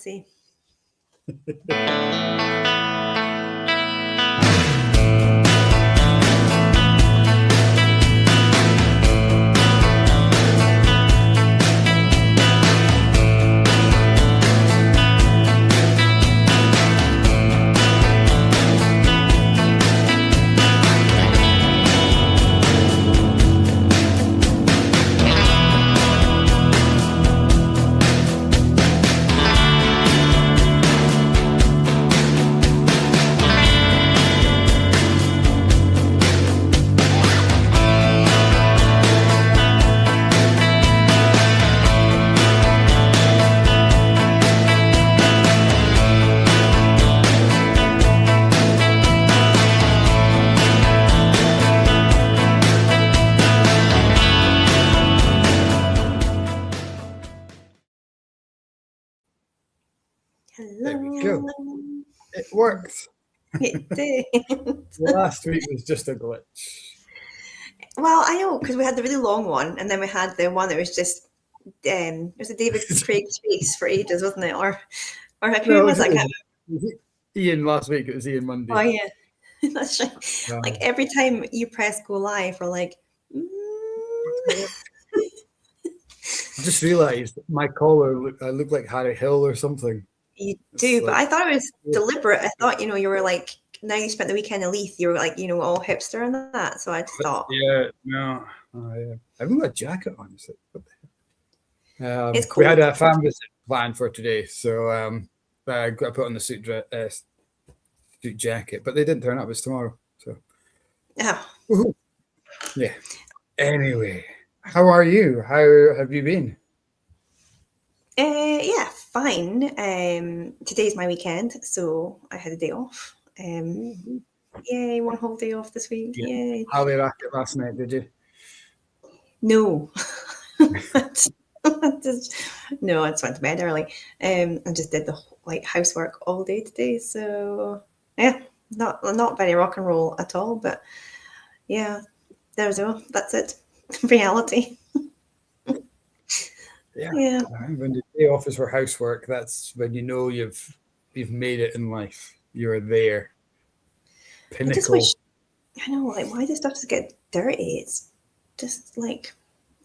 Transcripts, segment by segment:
reality. There we go. It worked. It did. Last week was just a glitch. Well, I know, because we had the really long one, and then we had the one that was just it was a David Craig's face for ages, wasn't it? Or who was that? Ian last week. It was Ian Monday. Oh yeah, that's right. Like every time you press go live, we're like. I just realised my collar. I look like Harry Hill or something. You do, but I thought it was deliberate. I thought, you were like, now you spent the weekend in Leith, you were like, all hipster and that. So I just thought. Yeah, no. I haven't got a jacket on. So what the hell? It's cold. We had a fan visit planned for today, so I got to put on the suit jacket, but they didn't turn up. It's tomorrow. So. Oh. Yeah. Anyway, how are you? How have you been? Yeah, fine. Today's my weekend, so I had a day off. Yay, one whole day off this week. Yeah. Yay. Alley racket last night, did you? No. I just went to bed early. And just did the housework all day today. So yeah, not very rock and roll at all, but yeah, there's that's it. Reality. Yeah. When the day off is for housework, that's when you know you've made it in life. You're there. Pinnacle. I just wish, why does stuff just get dirty? It's just like,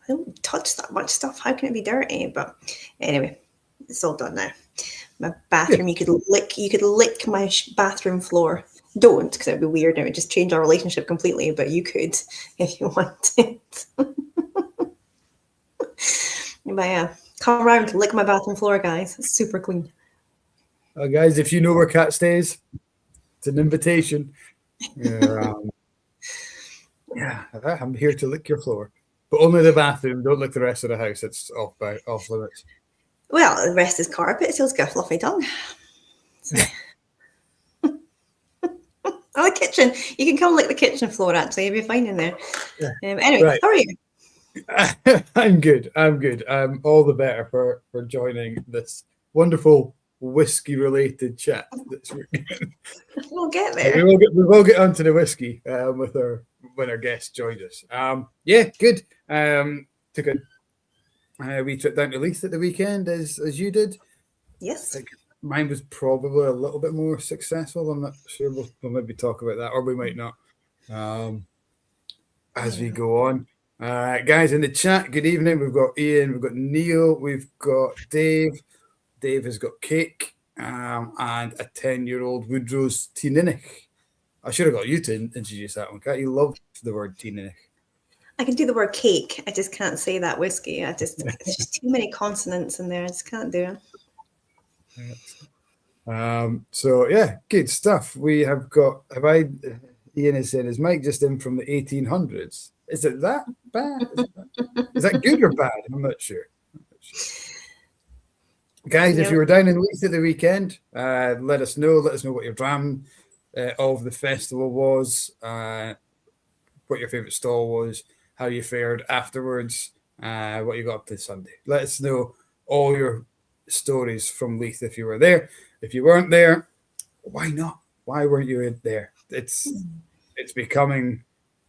I don't touch that much stuff. How can it be dirty? But anyway, it's all done now. My bathroom, you could lick my bathroom floor. Don't, because it would be weird. It would just change our relationship completely. But you could if you wanted. But yeah, come around, lick my bathroom floor, guys. It's super clean. Guys, if you know where Kat stays, it's an invitation. I'm here to lick your floor, but only the bathroom. Don't lick the rest of the house. It's off limits. Well, the rest is carpet, so it's got a fluffy tongue. Oh, the kitchen. You can come lick the kitchen floor, actually. You'll be fine in there. Yeah. Anyway, right. How are you? I'm good. I'm all the better for joining this wonderful whiskey-related chat. We'll get there. We will get onto the whiskey when our guest joins us. Yeah, good. Took a wee trip down to Leith at the weekend, as you did. Yes. Mine was probably a little bit more successful. I'm not sure. We'll maybe talk about that, or we might not. As we go on. Guys in the chat, good evening. We've got Ian, we've got Neil, we've got Dave. Dave has got cake and a 10-year-old Woodrow's Teeninich. I should have got you to introduce that one, Kat. You love the word Teeninich. I can do the word cake. I just can't say that whiskey. It's just too many consonants in there. I just can't do it. So yeah, good stuff. We have got. Ian is saying, is Mike just in from the 1800s? Is it that bad? Is that good or bad? I'm not sure. Guys, if you were down in Leith at the weekend, let us know. Let us know what your dram of the festival was, what your favourite stall was, how you fared afterwards, what you got up to Sunday. Let us know all your stories from Leith if you were there. If you weren't there, why not? Why weren't you there? It's becoming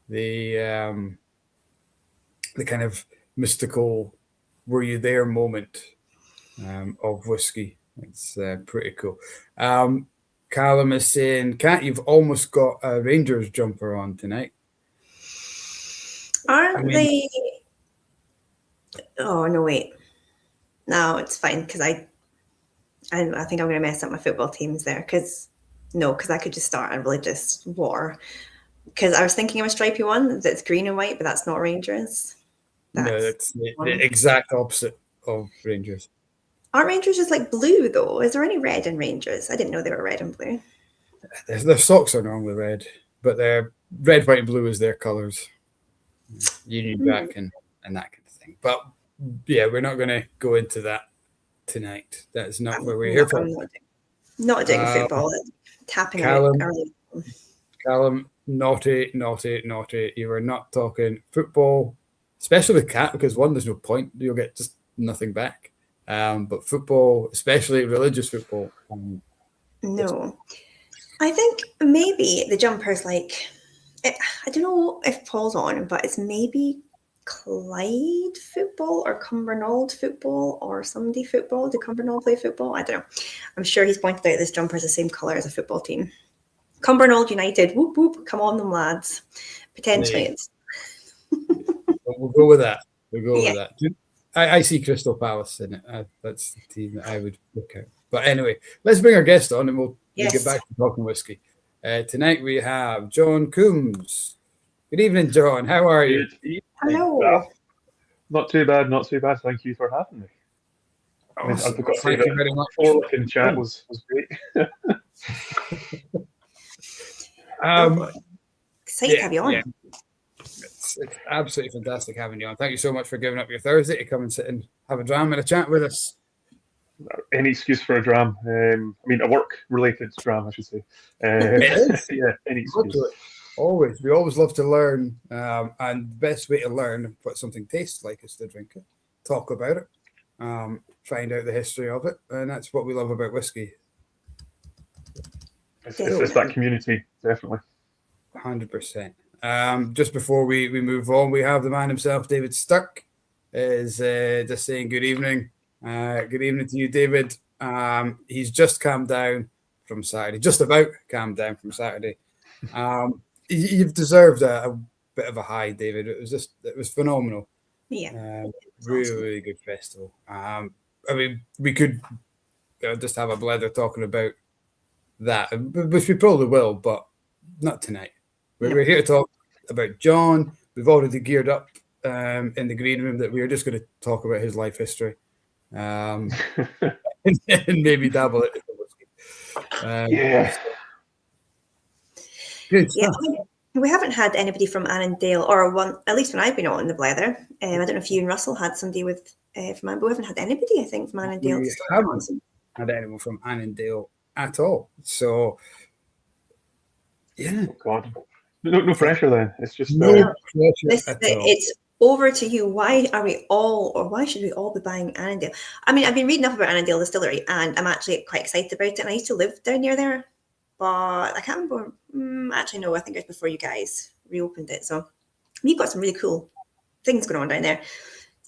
the kind of mystical were you there moment of whiskey It's pretty cool. Callum is saying, Kat, you've almost got a Rangers jumper on tonight. Aren't they? Oh, no, wait. No, it's fine because I think I'm going to mess up my football teams there because I could just start a religious war. Because I was thinking of a stripy one that's green and white, but that's not Rangers. No, that's the exact opposite of Rangers. Aren't Rangers just like blue though? Is there any red in Rangers? I didn't know they were red and blue. Their socks are normally red, but they're red, white, and blue is their colours. Union Jack and that kind of thing. But yeah, we're not going to go into that tonight. That's not where we're here for. Not doing football. Tapping Callum, out early. Callum, naughty. You are not talking football, especially with Cat, because one, there's no point. You'll get just nothing back. But football, especially religious football. No. I think maybe the jumper's like, I don't know if Paul's on, but it's maybe Clyde football or Cumbernauld football or Sunday football. Do Cumbernauld play football? I don't know. I'm sure he's pointed out this jumper is the same colour as a football team. Cumbernauld United, whoop whoop, come on them lads. Potentially it's. We'll go with that. With that. I see Crystal Palace in it. That's the team that I would look at. But anyway, let's bring our guest on and we'll get back to talking whiskey. Tonight we have John Coombes. Good evening, John. How are you? Hello. Not too bad. Thank you for having me. Awesome. I forgot to say Thank you very much. Forward chat was great. Excited to have you on. Yeah. It's absolutely fantastic having you on. Thank you so much for giving up your Thursday to come and sit and have a dram and a chat with us. Any excuse for a dram. A work-related dram, I should say. Yeah, any excuse. Always. We always love to learn. And the best way to learn what something tastes like is to drink it, talk about it, find out the history of it. And that's what we love about whiskey. It's that community, definitely. 100%. Just before we move on, we have the man himself, David Sturck, is just saying good evening. Good evening to you, David. He's just calmed down from Saturday, just about calmed down from Saturday. You've deserved a bit of a high, David. It was phenomenal. Yeah. Really good festival. We could just have a blether talking about that, which we probably will, but not tonight. We're here to talk about John. We've already geared up in the green room that we are just going to talk about his life history. And maybe dabble it in the whiskey. Good stuff. We haven't had anybody from Annandale, or one, at least when I've been on the Blether. I don't know if you and Russell had somebody from Annandale, but we haven't had anybody, I think, from Annandale. We haven't had anyone from Annandale at all. So, yeah. Oh, God. No pressure then. It's just pressure at all. It's over to you. Why should we all be buying Annandale? I've been reading up about Annandale Distillery and I'm actually quite excited about it. And I used to live down near there, but I can't remember. Actually, no, I think it was before you guys reopened it. So you've got some really cool things going on down there.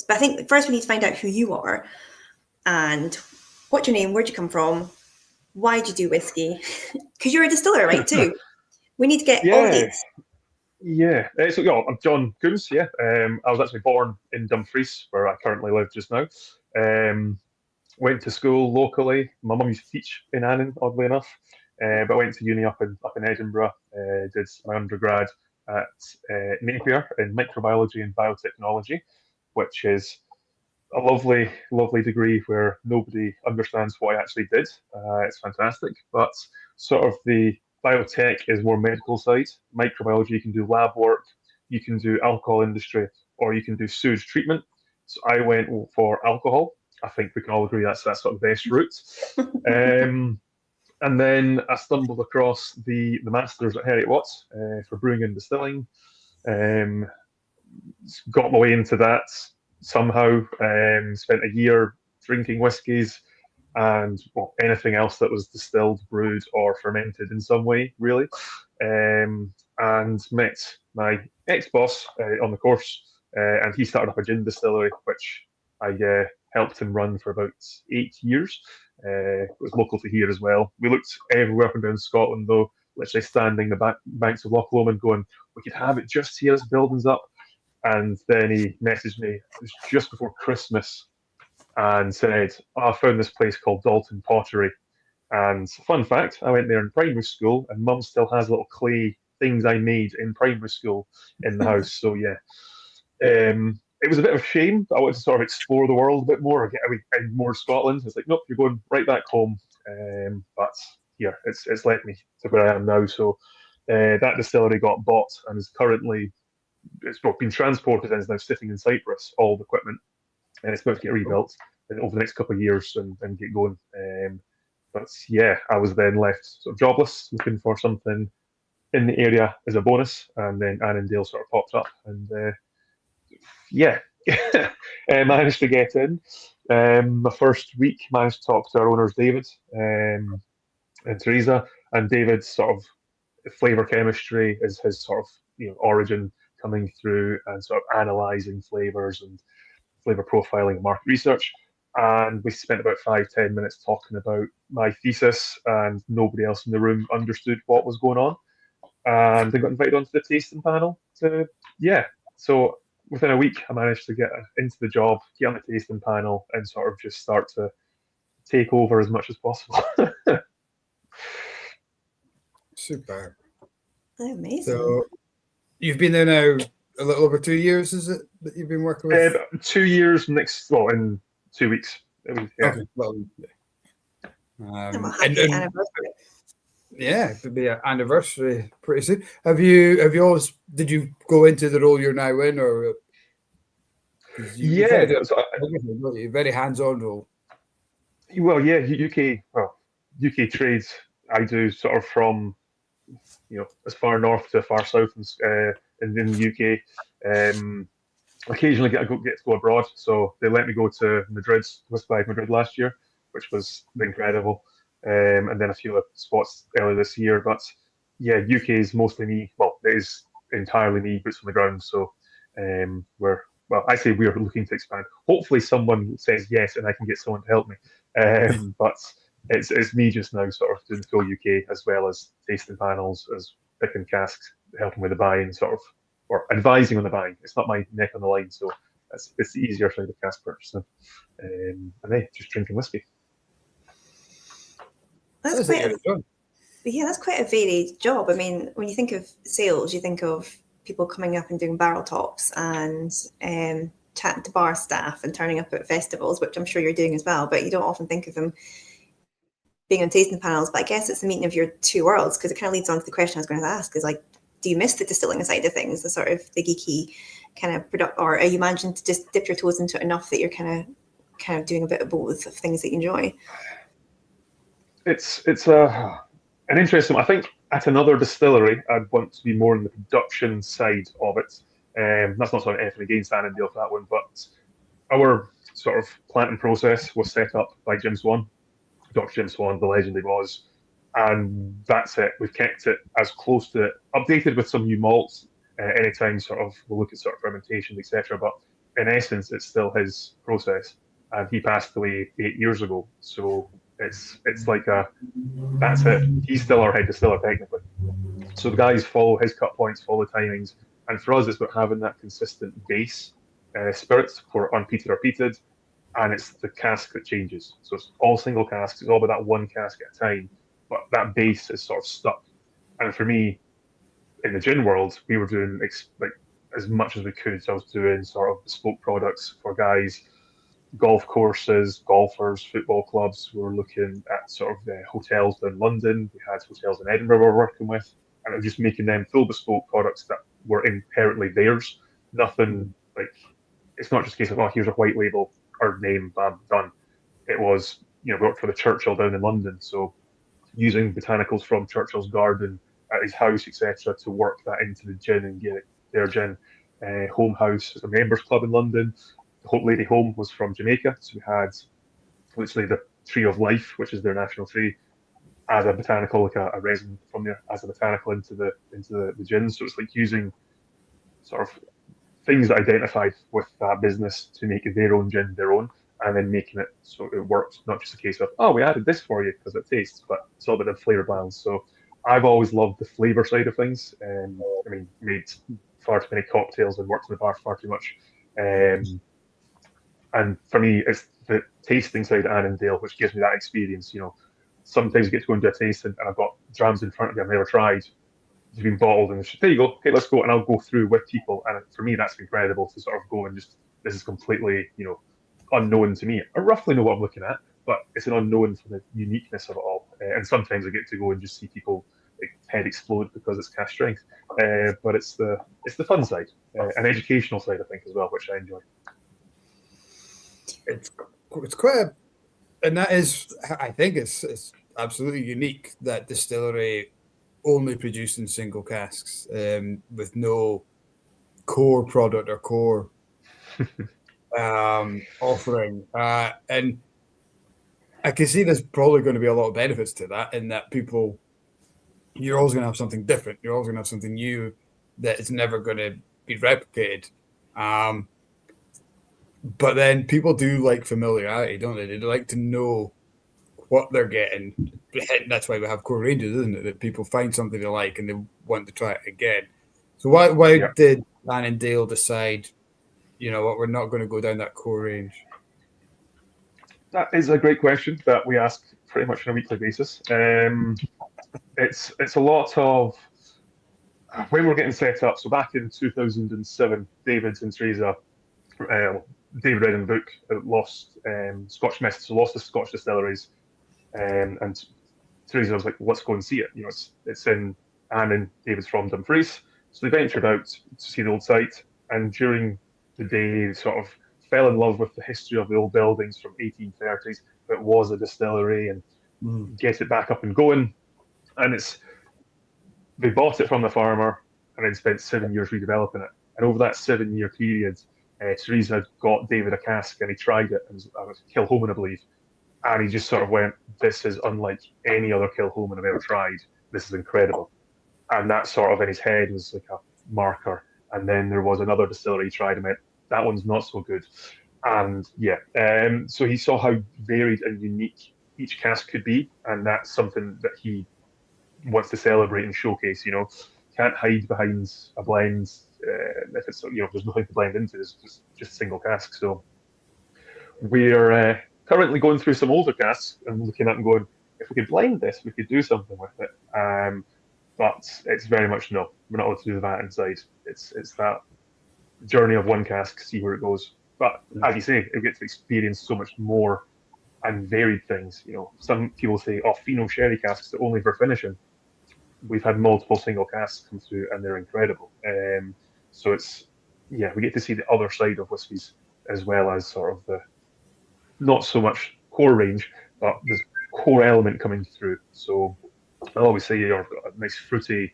But I think first we need to find out who you are and what's your name, where'd you come from, why do you do whiskey? Because you're a distiller, right, too? We need to get all these. Yeah. I'm John Coombes, yeah. I was actually born in Dumfries, where I currently live just now. Went to school locally. My mum used to teach in Annan, oddly enough. But I went to uni up in Edinburgh, did my undergrad at Napier in microbiology and biotechnology, which is a lovely, lovely degree where nobody understands what I actually did. It's fantastic. But sort of the biotech is more medical side. Microbiology, you can do lab work, you can do alcohol industry, or you can do sewage treatment. So I went for alcohol. I think we can all agree that's sort of the best route. And then I stumbled across the masters at Herriot Watt for brewing and distilling. Got my way into that somehow. Spent a year drinking whiskies and anything else that was distilled, brewed, or fermented in some way, really. And met my ex-boss on the course, and he started up a gin distillery, which I helped him run for about 8 years. It was local to here as well. We looked everywhere up and down Scotland, though, literally standing the banks of Loch Lomond going, we could have it just here, this building's up. And then he messaged me, it was just before Christmas, and said, I found this place called Dalton Pottery. And fun fact, I went there in primary school, and Mum still has little clay things I made in primary school in the house. So yeah, it was a bit of a shame. I wanted to sort of explore the world a bit more, get away more Scotland. It's like, nope, you're going right back home. But yeah, it's led me to where I am now. So that distillery got bought and is currently been transported and is now sitting in Cyprus, all the equipment, and it's about to get rebuilt over the next couple of years and get going. But yeah, I was then left sort of jobless, looking for something in the area as a bonus, and then Annandale sort of popped up, and yeah, managed to get in. My first week, managed to talk to our owners, David and Teresa, and David's sort of flavor chemistry is his sort of origin coming through and sort of analysing flavors and flavor profiling and market research. And we spent about 5-10 minutes talking about my thesis, and nobody else in the room understood what was going on. And I got invited onto the tasting panel. So within a week, I managed to get into the job, get on the tasting panel, and sort of just start to take over as much as possible. Super. Amazing. So you've been there now a little over 2 years, is it, that you've been working with? 2 years in 2 weeks. Yeah. Okay. Well, Anniversary. yeah, it could be an anniversary pretty soon. Have you always, did you go into the role you're now in, or very hands-on role? Well, yeah, UK trades I do sort of from as far north to far south in the UK. Occasionally get to go abroad, so they let me go to Whisky Madrid last year, which was incredible, and then a few other spots earlier this year. But yeah, UK is mostly me. Well, it is entirely me, boots on the ground. So I say we're looking to expand. Hopefully, someone says yes, and I can get someone to help me. But it's me just now, sort of doing the full UK as well as tasting panels, as picking casks, helping with the buying, sort of, or advising on the buying. It's not my neck on the line, so it's the easier side of cask purchasing. And just drinking whiskey. That's quite a varied job. I mean, when you think of sales, you think of people coming up and doing barrel tops and chatting to bar staff and turning up at festivals, which I'm sure you're doing as well, but you don't often think of them being on tasting panels. But I guess it's the meeting of your two worlds, because it kind of leads on to the question I was going to ask, is like, do you miss the distilling side of things, the sort of the geeky kind of product, or are you managing to just dip your toes into it enough that you're kind of doing a bit of both of things that you enjoy? It's an interesting. I think at another distillery, I'd want to be more in the production side of it. That's not sort of anything against Annandale for that one, but our sort of planting process was set up by Jim Swan, Dr. Jim Swan, the legend he was, and that's it. We've kept it as close to it, updated with some new malts. Anytime sort of we'll look at sort of fermentation, etc. But in essence, it's still his process, and he passed away 8 years ago. So it's like that's it. He's still our head distiller technically. So the guys follow his cut points, follow the timings, and for us, it's about having that consistent base spirits for unpeated or peated, and it's the cask that changes. So it's all single casks. It's all about that one cask at a time, but that base is sort of stuck. And for me, in the gin world, we were doing like as much as we could. So I was doing sort of bespoke products for guys, golf courses, golfers, football clubs. We were looking at sort of hotels in London. We had hotels in Edinburgh we were working with, and it was just making them full bespoke products that were inherently theirs. Nothing like, it's not just a case of, oh, here's a white label or name, bam, done. It was, we worked for the Churchill down in London, so using botanicals from Churchill's garden at his house, etc., to work that into the gin and get their gin. Home House is a members club in London. The Hope Lady Home was from Jamaica, so we had literally the Tree of Life, which is their national tree, as a botanical, like a resin from there, as a botanical into the gin. So it's like using sort of things that identified with that business to make their own gin their own, and then making it so it works. Not just a case of, oh, we added this for you because it tastes, but it's all about the flavor balance. So I've always loved the flavor side of things. I mean, made far too many cocktails and worked in the bar far too much. And for me, it's the tasting side of Annandale, which gives me that experience. Sometimes you get to go and do a tasting, and I've got drams in front of me I've never tried. You've been bottled, and there you go. Okay, let's go, and I'll go through with people. And for me, that's incredible to sort of go and just, this is completely, unknown to me. I roughly know what I'm looking at, but it's an unknown for the uniqueness of it all. And sometimes I get to go and just see people head explode because it's cask strength. But it's the fun side, and educational side, I think, as well, which I enjoy. It's quite and that is, I think it's absolutely unique, that distillery only producing single casks, with no core product or core offering. And I can see there's probably going to be a lot of benefits to that, in that you're always going to have something different. You're always going to have something new that is never going to be replicated. But then people do like familiarity, don't they? They like to know what they're getting. That's why we have core ranges, isn't it? That people find something they like and they want to try it again. So why did Annandale decide, what, we're not going to go down that core range? That is a great question that we ask pretty much on a weekly basis. It's a lot of when we're getting set up. So back in 2007, David and Teresa, David read in the book, lost Scotch Mist, so lost the Scotch distilleries, and Teresa was like, let's go and see it. It's in Annan. David's from Dumfries, so they ventured out to see the old site, and during the day, they sort of fell in love with the history of the old buildings from 1830s. It was a distillery, and get it back up and going. And they bought it from the farmer and then spent 7 years redeveloping it. And over that 7-year period, Teresa got David a cask, and he tried it. It was Kilhoman, I believe. And he just sort of went, this is unlike any other Kilhoman I've ever tried. This is incredible. And that sort of in his head was like a marker. And then there was another distillery he tried and went, that one's not so good. And so he saw how varied and unique each cask could be. And that's something that he wants to celebrate and showcase. Can't hide behind a blend. If it's, there's nothing to blend into, it's just single cask. So we're currently going through some older casks and looking at and going, if we could blend this, we could do something with it. But it's very much no, we're not allowed to do that inside. It's that journey of one cask, see where it goes. But as you say, we get to experience so much more and varied things. Some people say, Fino sherry casks are only for finishing. We've had multiple single casks come through, and they're incredible. So we get to see the other side of whiskies, as well as sort of the not so much core range, but there's core element coming through. So I always say you've got a nice fruity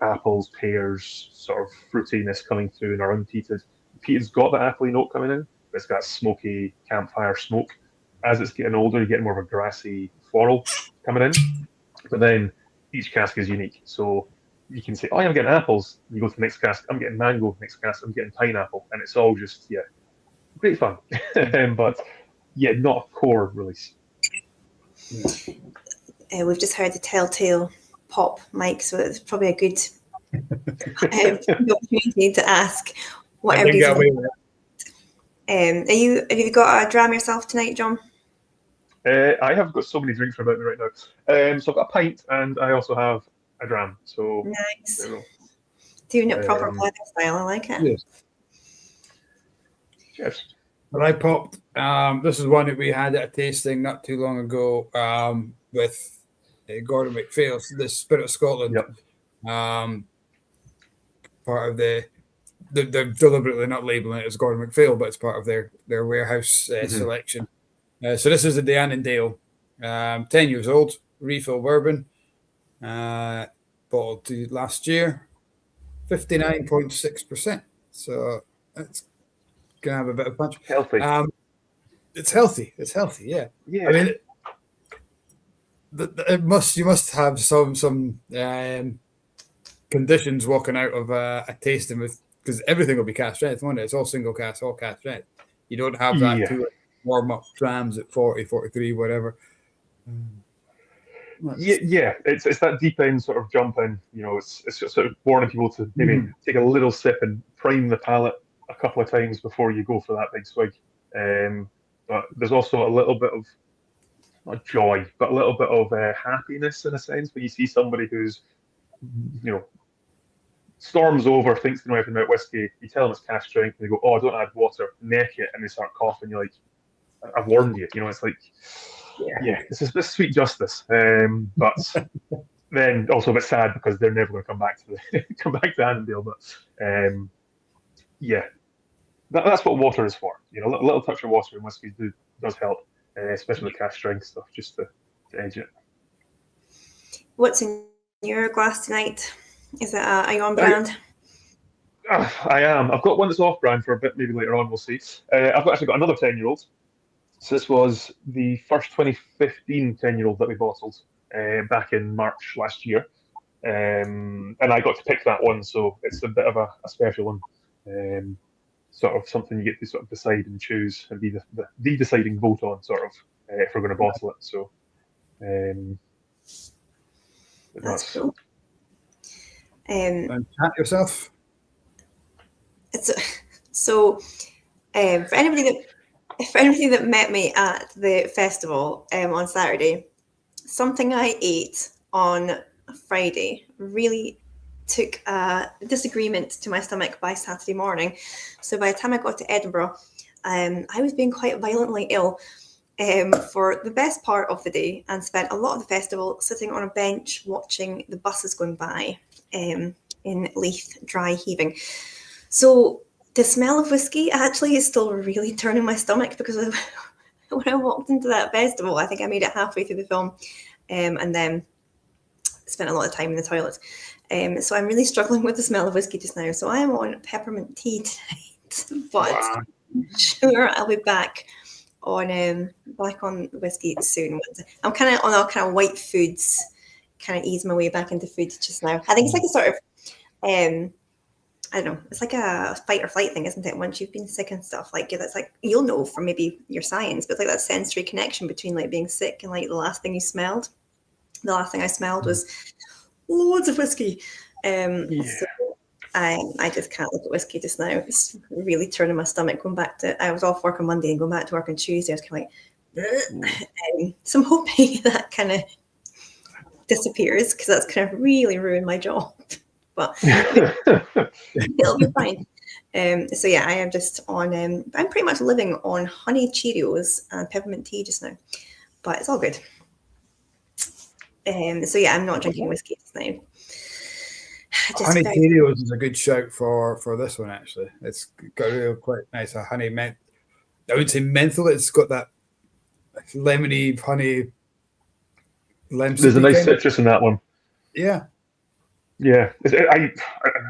apples, pears, sort of fruitiness coming through in our unpeated. Peated's got the appley note coming in, but it's got smoky campfire smoke. As it's getting older, you get more of a grassy floral coming in. But then each cask is unique. So you can say, I'm getting apples. You go to the next cask, I'm getting mango. Next cask, I'm getting pineapple. And it's all just, great fun. But not a core release. We've just heard the telltale pop, Mike, so it's probably a good opportunity to ask what everybody's like. Have you got a dram yourself tonight, John? I have got so many drinks about me right now. So I've got a pint, and I also have a dram. So nice. Doing it proper Blether style. I like it. Yes. Cheers. Well, I popped. This is one that we had at a tasting not too long ago with Gordon MacPhail, the Spirit of Scotland. Yep. Part of they're deliberately not labeling it as Gordon MacPhail, but it's part of their warehouse selection. So this is the Annandale, 10 years old, refill bourbon, bottled last year, 59.6%. So it's gonna have a bit of punch. Healthy. It's healthy. It's healthy. Yeah. Yeah. I mean, you must have some conditions walking out of a tasting with, because everything will be cask strength, won't it? It's all single cask, all cask strength. You don't have that to it. warm up drams at 40, 43, whatever. Yeah, it's that deep end sort of jump in. It's just sort of warning people to maybe take a little sip and prime the palate a couple of times before you go for that big swig. But there's also a little bit of not joy, but a little bit of happiness in a sense when you see somebody who's storms over, thinks they know everything about whiskey. You tell them it's cask strength, and they go, "Oh, don't add water," neck it, and they start coughing. You're like, "I've warned you." It's like, yeah, this is sweet justice. But then also a bit sad because they're never going to come back to Annandale. But yeah, that's what water is for. A little touch of water in whiskey does help, especially the cask strength stuff, just to edge it. What's in your glass tonight? Is it a on brand? I am. I've got one that's off brand for a bit, maybe later on, we'll see. I've actually got another 10-year-old. So this was the first 2015 10-year-old that we bottled back in March last year. And I got to pick that one, so it's a bit of a special one. Sort of something you get to sort of decide and choose and be the deciding vote on, sort of, if we're going to bottle it. So that's cool. And chat yourself. For anybody that met me at the festival on Saturday, something I ate on Friday really took a disagreement to my stomach by Saturday morning. So by the time I got to Edinburgh, I was being quite violently ill for the best part of the day, and spent a lot of the festival sitting on a bench watching the buses going by in Leith, dry heaving. So the smell of whiskey actually is still really turning my stomach, because when I walked into that festival, I think I made it halfway through the film, and then spent a lot of time in the toilet. So I'm really struggling with the smell of whiskey just now. So I am on peppermint tea tonight, but I'm sure I'll be back on whiskey soon. I'm kind of on a kind of white foods, kind of ease my way back into food just now. I think it's like a sort of I don't know, it's like a fight or flight thing, isn't it? Once you've been sick and stuff, like that's like, you'll know from maybe your science, but it's like that sensory connection between like being sick and like the last thing you smelled. The last thing I smelled was loads of whiskey. So I just can't look at whiskey just now. It's really turning my stomach. Going back to, I was off work on Monday and going back to work on Tuesday, I was kind of like, so I'm hoping that kind of disappears, because that's kind of really ruined my job. But it'll be fine. So yeah, I am just on. I'm pretty much living on honey Cheerios and peppermint tea just now, but it's all good. So yeah, I'm not drinking whiskey just now. Honey Cheerios is a good shout for this one, actually. It's got a real quite nice honey I would say menthol. It's got that lemony honey. There's a nice citrus in that one. Yeah. Yeah, I'm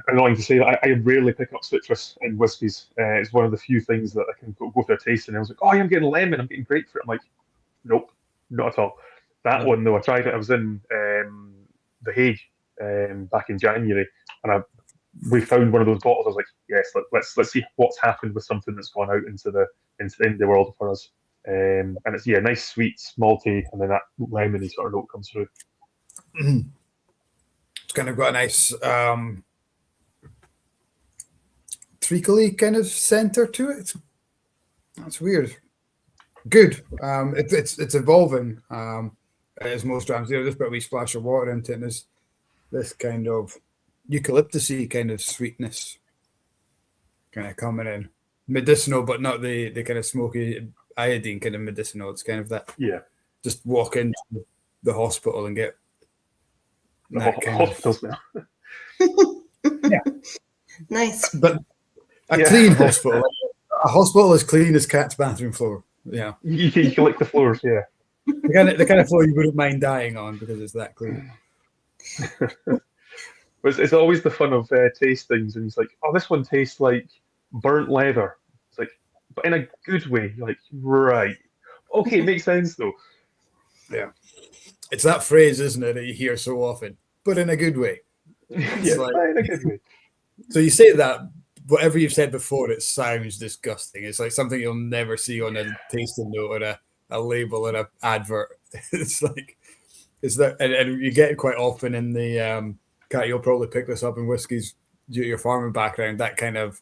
annoying to say that I rarely pick up citrus in whiskies. It's one of the few things that I can go through a tasting. I was like, oh, I'm getting lemon, I'm getting grapefruit. I'm like, nope, not at all. That one though, I tried it. I was in The Hague back in January, and we found one of those bottles. I was like, yes, let's see what's happened with something that's gone out into the indie world for us. And it's nice, sweet, malty, and then that lemony sort of note comes through. It's kind of got a nice treacly kind of center to it. That's weird. Good. It's evolving. As most drams do, just put a wee splash of water into it, and there's this kind of eucalyptusy kind of sweetness kind of coming in. Medicinal, but not the kind of smoky iodine kind of medicinal. It's kind of that. Yeah. Just walk into the hospital and get the hospital smell. Yeah. Nice. But a clean hospital. A hospital as clean as cat's bathroom floor. Yeah. You can lick the floors, yeah. The kind of floor you wouldn't mind dying on because it's that clean. It's always the fun of tastings, and it's like, oh, this one tastes like burnt leather. It's like, but in a good way. You're like, right. Okay, it makes sense though. Yeah. It's that phrase, isn't it, that you hear so often, but in a good way. Yeah, like, in a good way. So you say that whatever you've said before, it sounds disgusting. It's like something you'll never see on a tasting note or a label or an advert. It's like, is that, and you get it quite often in the, Kat, you'll probably pick this up in whiskies due to your farming background, that kind of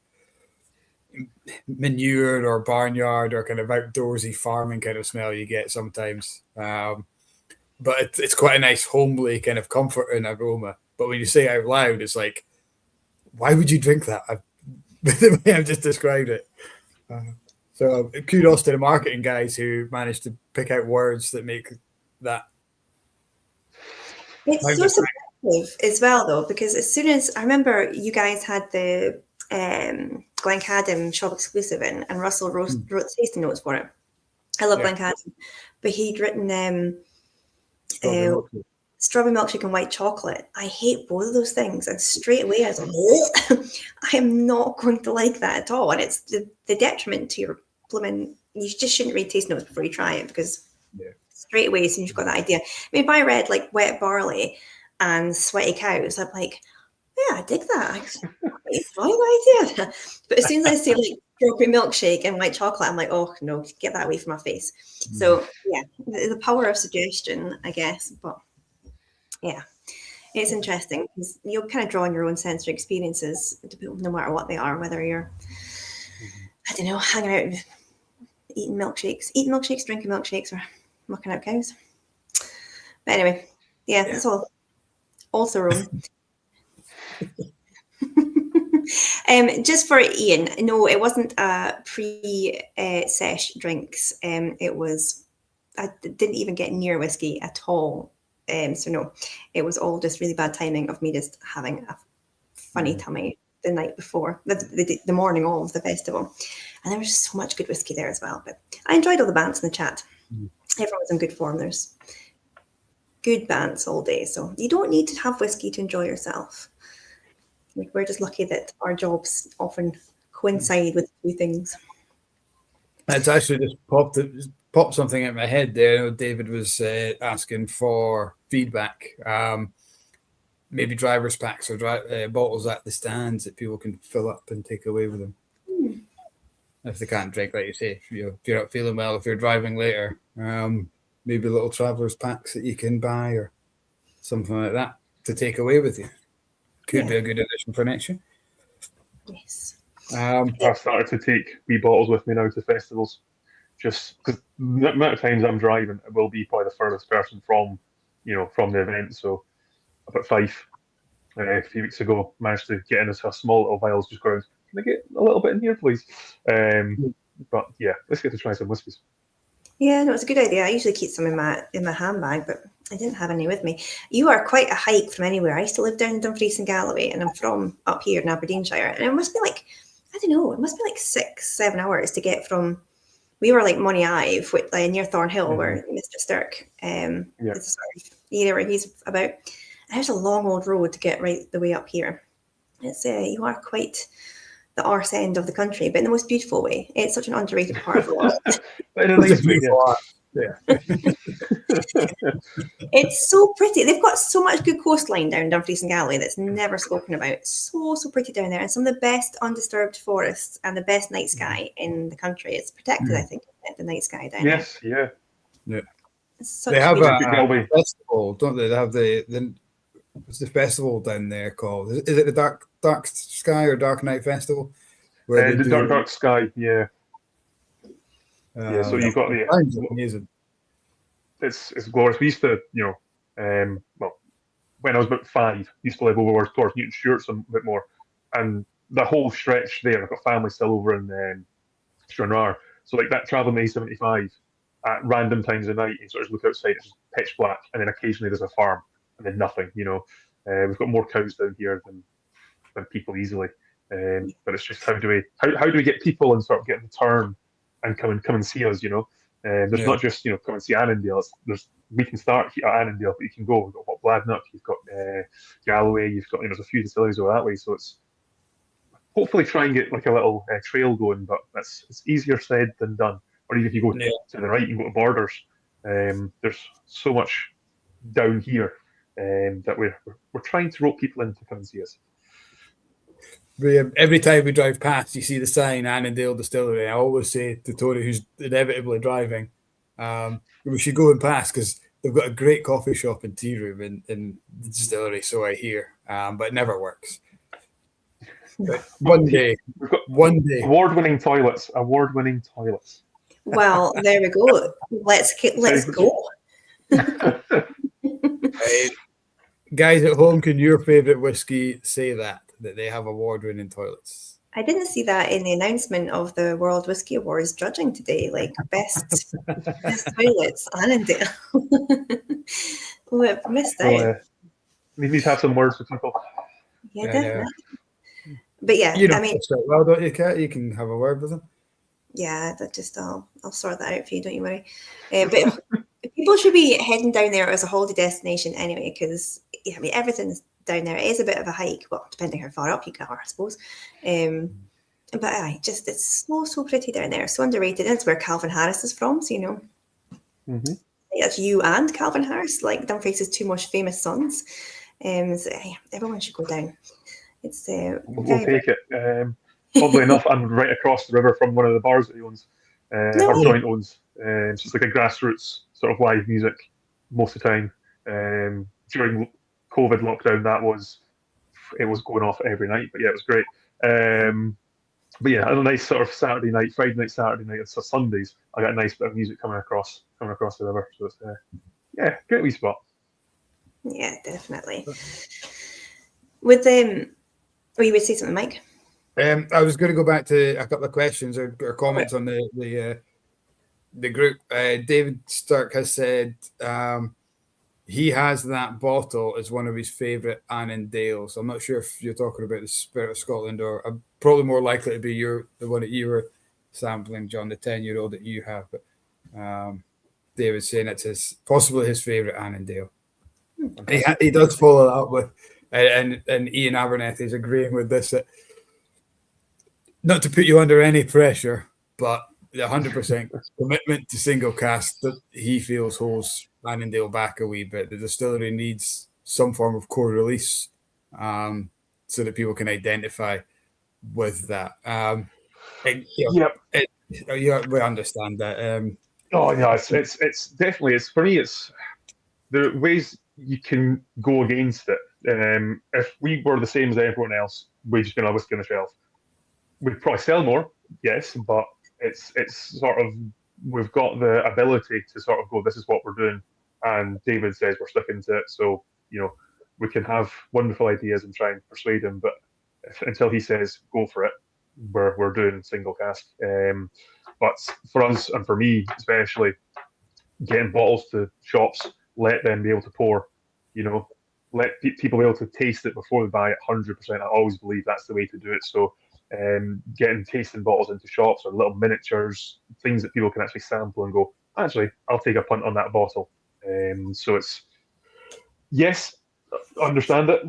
manure or barnyard or kind of outdoorsy farming kind of smell you get sometimes. But it's quite a nice homely kind of comforting aroma. But when you say it out loud, it's like, why would you drink that? The way I've just described it. So kudos to the marketing guys who managed to pick out words that make that. It's so subjective as well, though, because as soon as I remember you guys had the Glencadam shop exclusive in, and Russell wrote tasting notes for it. I love Glencadam, but he'd written strawberry milkshake and white chocolate. I hate both of those things, and straight away I was like, I am not going to like that at all. And it's the detriment to your blooming. You just shouldn't read taste notes before you try it, because straight away as soon as you've got that idea. I mean, if I read like wet barley and sweaty cows, I'm like, yeah, I dig that. It's a fine idea. But as soon as I say like strawberry milkshake and white chocolate, I'm like, oh no, get that away from my face. So yeah, the power of suggestion, I guess. But yeah, it's interesting because you'll kind of draw on your own sensory experiences, no matter what they are, whether you're, I don't know, hanging out, eating milkshakes, drinking milkshakes, or mucking out cows. But anyway, yeah. That's all also wrong. Just for Ian, no, it wasn't a pre-sesh drinks. It was, I didn't even get near whiskey at all. So no, it was all just really bad timing of me just having a funny tummy the night before, the morning of the festival. And there was just so much good whiskey there as well. But I enjoyed all the bands in the chat. Everyone was in good form. There's good bands all day. So you don't need to have whiskey to enjoy yourself. We're just lucky that our jobs often coincide with two things. It's actually just popped something in my head there. I know David was asking for feedback. Maybe driver's packs or bottles at the stands that people can fill up and take away with them. If they can't drink, like you say, if you're not feeling well, if you're driving later, maybe little traveler's packs that you can buy or something like that to take away with you. Could be a good addition for next year. Yes. I've started to take wee bottles with me now to festivals, just because the amount of times I'm driving, it will be probably the furthest person from the event. So about 5 a few weeks ago, managed to get into a small little vials just going, can I get a little bit in here, please? But yeah, let's get to try some whiskies. Yeah, no, it's a good idea. I usually keep some in my handbag, but I didn't have any with me. You are quite a hike from anywhere. I used to live down in Dumfries and Galloway, and I'm from up here in Aberdeenshire. And it must be like, I don't know, it must be like 6-7 hours to get from. We were like Money Ive, near Thornhill, where Mr. Stirk is where he's about. And there's a long old road to get right the way up here. It's you are quite the arse end of the country, but in the most beautiful way. It's such an underrated part of the world. In a nice way, It's so pretty. They've got so much good coastline down Dumfries and Galloway that's never spoken about. So pretty down there, and some of the best undisturbed forests and the best night sky in the country. It's protected, I think, the night sky down there. Yes, yeah. They have a festival, don't they? They have what's the festival down there called? Is it the Dark Sky or Dark Night Festival? Where the Dark Sky, yeah. So you've got amazing. It's glorious. We used to, when I was about 5, used to live over towards Newton Stewart a bit more, and the whole stretch there. I've got family still over in Stranraer, so like that traveling the A75 at random times of night, you sort of look outside, it's just pitch black, and then occasionally there's a farm, and then nothing. We've got more cows down here than people easily, but it's just how do we get people and sort of get the turn and come and see us, There's not just come and see Annandale. We can start at Annandale, but you can go. We've got Blether, you've got Galloway, you've got there's a few distilleries over that way. So it's hopefully try and get like a little trail going, but it's easier said than done. Or even if you go to the right, you go to Borders. There's so much down here that we're trying to rope people in to come and see us. every time we drive past, you see the sign Annandale Distillery. I always say to Tony, who's inevitably driving, we should go and pass because they've got a great coffee shop and tea room in the distillery, so I hear, but it never works. But one day. Award-winning toilets. Well, there we go. Let's go. Guys at home, can your favourite whiskey say that they have award-winning toilets? I didn't see that in the announcement of the World Whisky Awards judging today, like best toilets, Annandale. I've missed out. We need to have some words with people. Yeah, definitely. But yeah, I mean, well, don't you, Kat? You can have a word with them. Yeah, I'll sort that out for you. Don't you worry. But people should be heading down there as a holiday destination anyway, because I mean everything's down there. It is a bit of a hike, well, depending how far up you are, I suppose. But it's so pretty down there, so underrated. And it's where Calvin Harris is from, so you know. Mm-hmm. That's you and Calvin Harris, like Dumfries' two most famous sons. So everyone should go down. It's we'll take it. Oddly enough, I'm right across the river from one of the bars that he owns, our joint owns. It's just like a grassroots sort of live music most of the time. During COVID lockdown, it was going off every night, but yeah, it was great. But yeah, a nice sort of Friday night, and so Sundays, I got a nice bit of music coming across the river. So it's great wee spot. Yeah, definitely. With you would say something, Mike? I was going to go back to a couple of questions or comments on the group. David Sturck has said he has that bottle as one of his favourite Annandales. I'm not sure if you're talking about the Spirit of Scotland or probably more likely to be the one that you were sampling, John, the 10-year-old that you have. But David's saying it's possibly his favourite Annandale. He does follow that up with, and Ian Abernethy is agreeing with this, that not to put you under any pressure, but the 100% commitment to single cask that he feels holds Annandale back a wee bit. The distillery needs some form of core release so that people can identify with that. We understand that. It's definitely, for me, it's the ways you can go against it. If we were the same as everyone else, we're just going to have whiskey on the shelf. We'd probably sell more, yes, but it's sort of, we've got the ability to sort of go, this is what we're doing, and David says we're sticking to it, so you know we can have wonderful ideas and try and persuade him, but until he says go for it, we're doing single cask. But for us and for me especially, getting bottles to shops, let them be able to pour, let people be able to taste it before they buy it 100%. I always believe that's the way to do it. So getting tasting bottles into shops or little miniatures, things that people can actually sample and go, actually, I'll take a punt on that bottle. So it's, yes, understand it,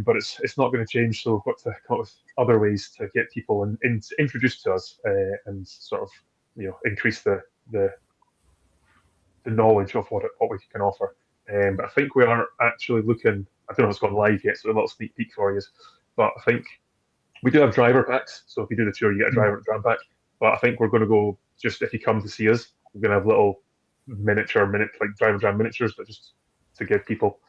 but it's not going to change. So we've got to come up with other ways to get people introduced to us and sort of increase the knowledge of what we can offer. But I think we are actually looking, I don't know if it's gone live yet, so a little sneak peek for you, but I think we do have driver packs. So if you do the tour, you get a driver dram pack. But I think we're going to go, just if you come to see us, we're going to have little like driver dram miniatures, but just to give people.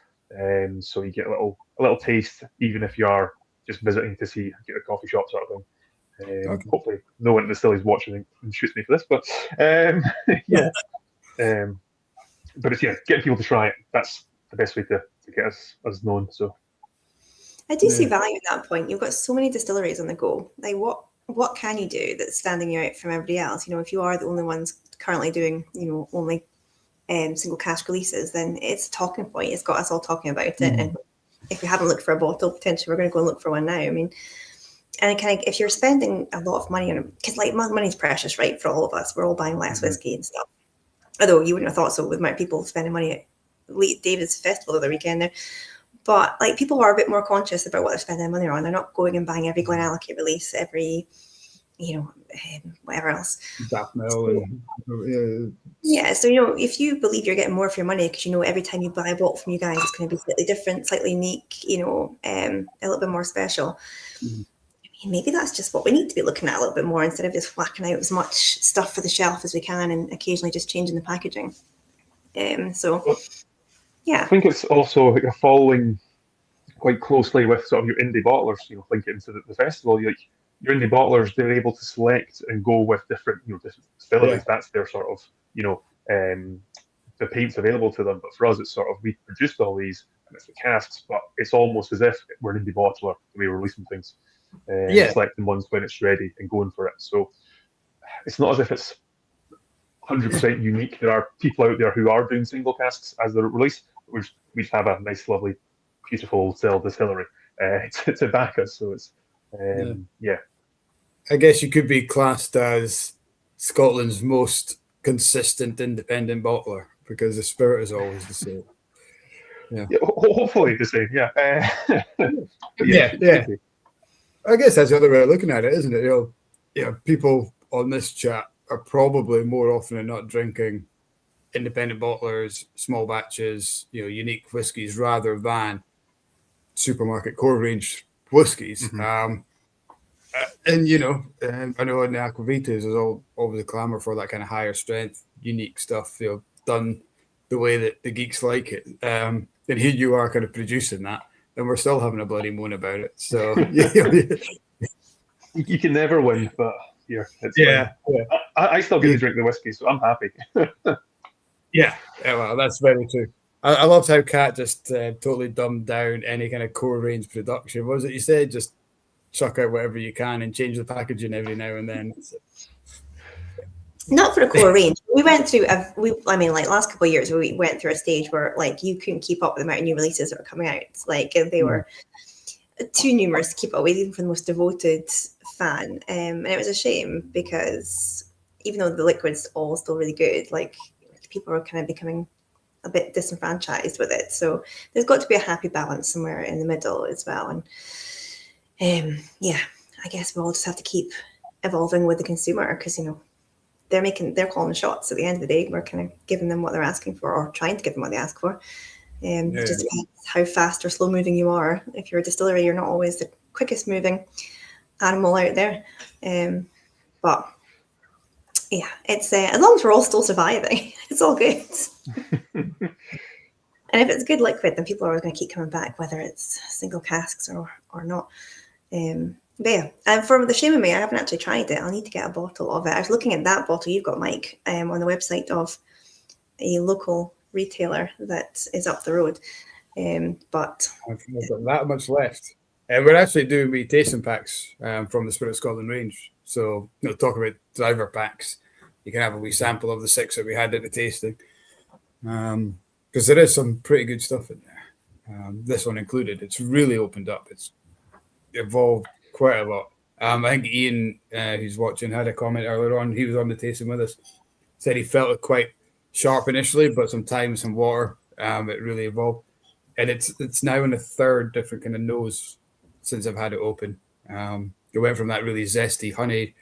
So you get a little taste, even if you are just visiting to get a coffee shop sort of thing. Okay. Hopefully no one at the distillery is watching and shoots me for this, but yeah. But it's getting people to try it. That's the best way to get us known. So I do see value in that point. You've got so many distilleries on the go. Like what can you do that's standing you out from everybody else? If you are the only ones currently doing, only single cask releases, then it's a talking point. It's got us all talking about it. And if we haven't looked for a bottle, potentially we're going to go and look for one now. I mean, and if you're spending a lot of money on it, because money's precious, right? For all of us, we're all buying less whiskey and stuff. Although you wouldn't have thought so with my people spending money at David's festival the other weekend there. But people are a bit more conscious about what they're spending money on. They're not going and buying every Glenallachie release, every, whatever else. Yeah, so if you believe you're getting more for your money because every time you buy a bottle from you guys, it's going to be slightly different, slightly unique, a little bit more special. maybe that's just what we need to be looking at a little bit more, instead of just whacking out as much stuff for the shelf as we can and occasionally just changing the packaging. So, yeah. I think it's also you're following quite closely with sort of your indie bottlers. Thinking to the festival, your indie bottlers, they're able to select and go with different different distilleries. Yeah. That's their sort of the paints available to them. But for us, it's sort of we produced all these and it's the casks, but it's almost as if we're an indie bottler the way we're releasing things, selecting ones when it's ready and going for it. So it's not as if it's 100% unique. There are people out there who are doing single casks as they're released. We just have a nice, lovely, beautiful still distillery to back us. So it's I guess you could be classed as Scotland's most consistent independent bottler because the spirit is always the same. Yeah, hopefully the same. Yeah. Yeah. I guess that's the other way of looking at it, isn't it? People on this chat are probably more often than not drinking independent bottlers, small batches, unique whiskies rather than supermarket core range whiskies. Mm-hmm. I know in the Aquavitas there's always a clamour for that kind of higher strength, unique stuff, done the way that the geeks like it. And here you are kind of producing that, and we're still having a bloody moan about it. So you can never win, but it's fine. I still get to drink the whiskey, so I'm happy. Yeah, well, that's very true. I loved how Kat just totally dumbed down any kind of core range production. What was it you said? Just chuck out whatever you can and change the packaging every now and then. Not for a core range. We went through last couple of years, we went through a stage where you couldn't keep up with the amount of new releases that were coming out. They were too numerous to keep up with, even for the most devoted fan. And it was a shame because even though the liquid's all still really good, people are kind of becoming a bit disenfranchised with it. So there's got to be a happy balance somewhere in the middle as well. And I guess we all just have to keep evolving with the consumer because they're calling the shots at the end of the day. We're kind of giving them what they're asking for, or trying to give them what they ask for. It just depends how fast or slow moving you are. If you're a distillery, you're not always the quickest moving animal out there. But yeah, it's as long as we're all still surviving, it's all good. And if it's good liquid, then people are always going to keep coming back, whether it's single casks or not. But yeah, and for the shame of me, I haven't actually tried it. I'll need to get a bottle of it. I was looking at that bottle you've got, Mike, on the website of a local retailer that is up the road. But I've got that much left. We're actually doing wee tasting packs from the Spirit of Scotland range. So, talk about driver packs. You can have a wee sample of the 6 that we had at the tasting. Because there is some pretty good stuff in there. This one included. It's really opened up. It's evolved quite a lot. I think Ian, who's watching, had a comment earlier on. He was on the tasting with us. Said he felt it quite sharp initially, but some time, some water, it really evolved. And it's now in a third different kind of nose since I've had it open. It went from that really zesty honey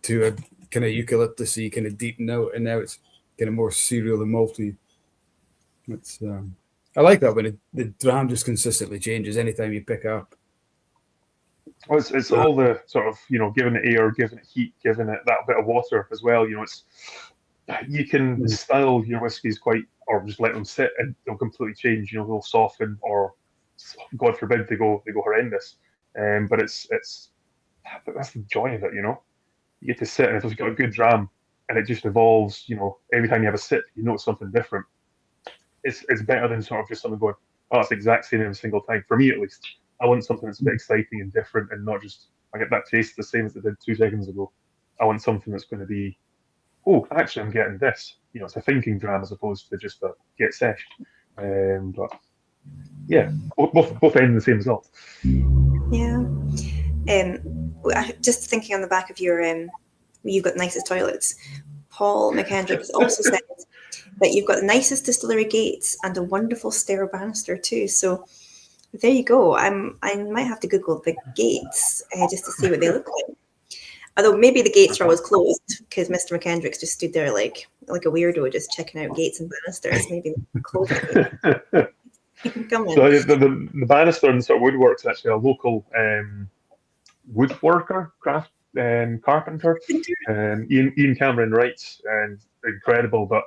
to a kind of eucalyptusy kind of deep note, and now it's kind of more cereal and malty. It's I like that when the dram just consistently changes anytime you pick up. Well, it's all the sort of giving it air, giving it heat, giving it that bit of water as well. You can distill your whiskies or just let them sit and they'll completely change. They'll soften, or God forbid they go horrendous. But it's that's the joy of it. You get to sit, and if you've got a good dram, and it just evolves. Every time you have a sip, you notice something different. It's better than sort of just something going, oh, it's the exact same every single time. For me, at least, I want something that's a bit exciting and different, and not just I get that taste the same as it did 2 seconds ago. I want something that's going to be, oh, actually, I'm getting this. It's a thinking dram as opposed to just a get seshed. But yeah, both end the same result. yeah, just thinking on the back of your you've got the nicest toilets. Paul McKendrick also said that you've got the nicest distillery gates and a wonderful stair banister too. So there you go. I might have to Google the gates just to see what they look like. Although maybe the gates are always closed because Mr. McKendrick's just stood there like a weirdo, just checking out gates and banisters. Maybe closed. You can come in. So the banister and sort of woodwork's actually a local woodworker, craft carpenter. Ian Cameron writes, and incredible. But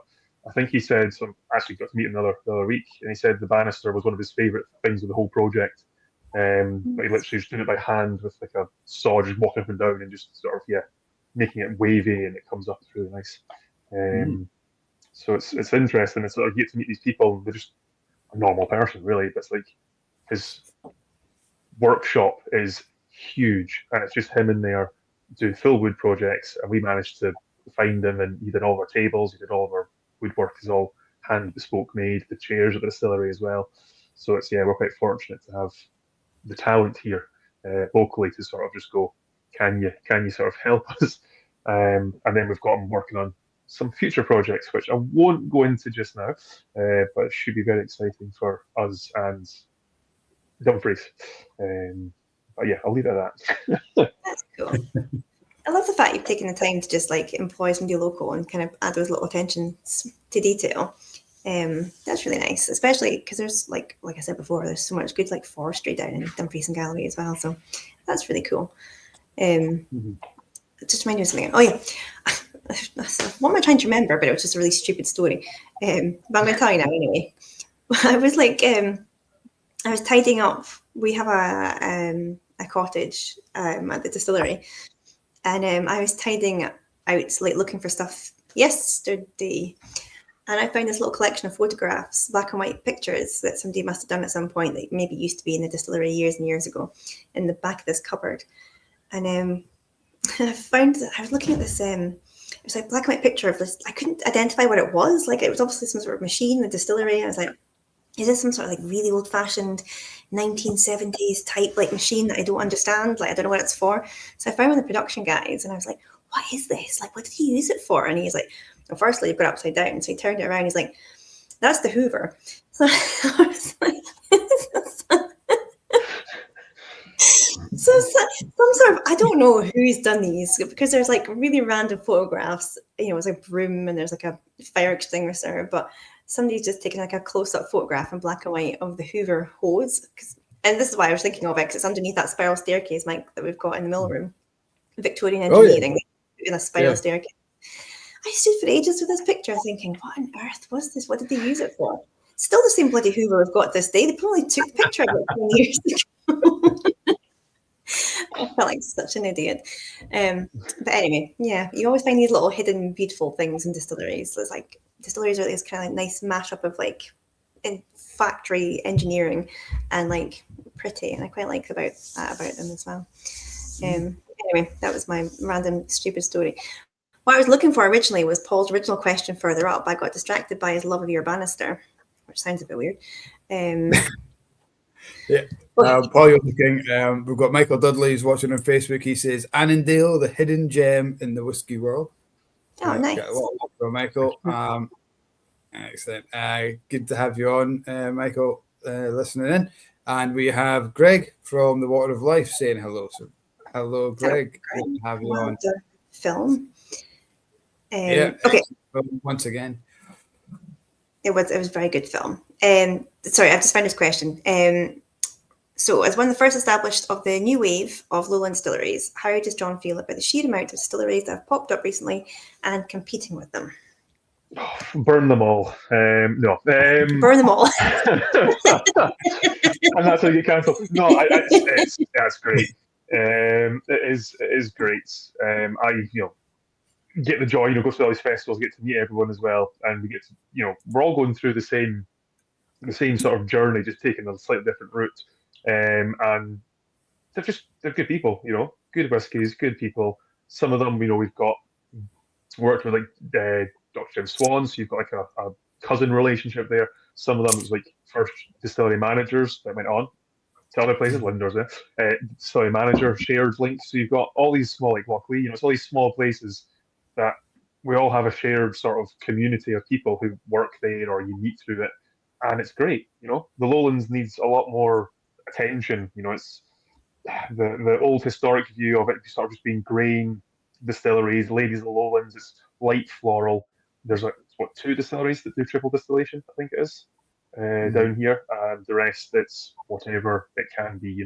I think he said, so I actually got to meet him the other week, and he said the banister was one of his favourite things of the whole project. But he literally just doing it by hand with like a saw, just walking up and down and just sort of making it wavy, and it comes up. It's really nice. So it's interesting. It's sort of you get to meet these people. They're just a normal person, really. But it's like his workshop is huge, and it's just him in there doing full wood projects. And we managed to find him, and he did all of our tables, he did all of our woodwork, is all hand bespoke made. The chairs at the distillery as well. So it's we're quite fortunate to have the talent here locally to sort of just go, can you sort of help us? And then we've got him working on some future projects, which I won't go into just now, but it should be very exciting for us and Dumfries. But yeah, I'll leave it at that. That's cool. I love the fact you've taken the time to just like employ somebody local and kind of add those little attentions to detail. That's really nice, especially because there's like I said before, there's so much good like forestry down in Dumfries and Galloway as well. So that's really cool. Just remind me of something. Oh yeah, what am I trying to remember? But it was just a really stupid story. But I'm going to tell you now anyway. I was like, I was tidying up. We have a cottage at the distillery, and I was tidying out, like looking for stuff yesterday. And I found this little collection of photographs, black and white pictures that somebody must have done at some point, that maybe used to be in the distillery years and years ago, in the back of this cupboard. And I found that I was looking at this, it was like black and white picture of this. I couldn't identify what it was. Like it was obviously some sort of machine in the distillery. I was like, is this some sort of like really old fashioned 1970s type like machine that I don't understand? Like I don't know what it's for. So I found one of the production guys and I was like, what is this? Like, what did he use it for? And he's like, well, firstly, you've got it upside down. So he turned it around. He's like, that's the Hoover. So I was like, so some sort of, I don't know who's done these because there's like really random photographs. It's a broom and there's like a fire extinguisher, but somebody's just taken like a close-up photograph in black and white of the Hoover hose. And this is why I was thinking of it, because it's underneath that spiral staircase, Mike, that we've got in the mill room. Victorian engineering in a spiral staircase. I stood for ages with this picture thinking, what on earth was this? What did they use it for? Still the same bloody Hoover we've got this day. They probably took the picture of it 20 years ago. I felt like such an idiot. But anyway, yeah, you always find these little hidden beautiful things in distilleries. So it's like distilleries are this kind of like nice mashup of like in factory engineering and like pretty, and I quite like about them as well. Anyway, that was my random stupid story. What I was looking for originally was Paul's original question further up. I got distracted by his love of your banister, which sounds a bit weird. Paul, you're looking. We've got Michael Dudley's watching on Facebook. He says, Annandale, the hidden gem in the whiskey world. Oh, nice. From Michael. Excellent. Good to have you on, Michael, listening in. And we have Greg from the Water of Life saying hello. So, hello, Greg. Good to have you on. Film. Okay. Once again, it was a very good film. Sorry, I've just found this question. So, as one of the first established of the new wave of lowland distilleries, how does John feel about the sheer amount of distilleries that have popped up recently and competing with them? Burn them all. No. Burn them all. And that's how you cancel. No, it's great. It is great. I get the joy, go to all these festivals, get to meet everyone as well, and we get to, we're all going through the same sort of journey, just taking a slightly different route. And they're good people, good whiskies, good people. Some of them, we've got worked with like Dr. Jim Swan, so you've got like a cousin relationship there. Some of them was like first distillery managers that went on to other places, Lindor's there. Distillery manager shared links. So you've got all these small, like Locklee, it's all these small places that we all have a shared sort of community of people who work there or you meet through it. And it's great, The Lowlands needs a lot more attention. It's the old historic view of it sort of just being grain distilleries, ladies of the Lowlands, it's light floral. There's two distilleries that do triple distillation, I think it is, down here, and the rest it's whatever it can be,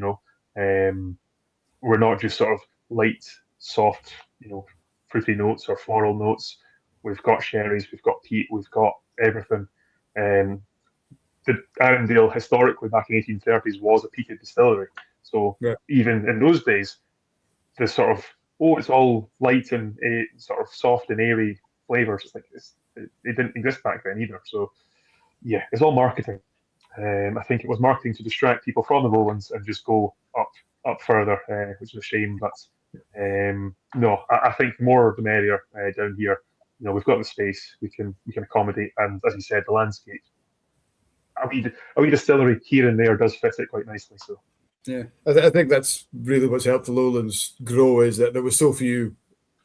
we're not just sort of light, soft, fruity notes or floral notes. We've got sherries, we've got peat, we've got everything. The Annandale historically back in 1830s was a peated distillery. So even in those days, the sort of it's all light and sort of soft and airy flavors. It's like it didn't exist back then either. So yeah, it's all marketing. I think it was marketing to distract people from the lowlands and just go up further, which is a shame. But no, I think more the merrier down here. We've got the space, we can accommodate, and as you said, the landscape. A wee distillery here and there does fit it quite nicely. So yeah, I think that's really what's helped the lowlands grow, is that there was so few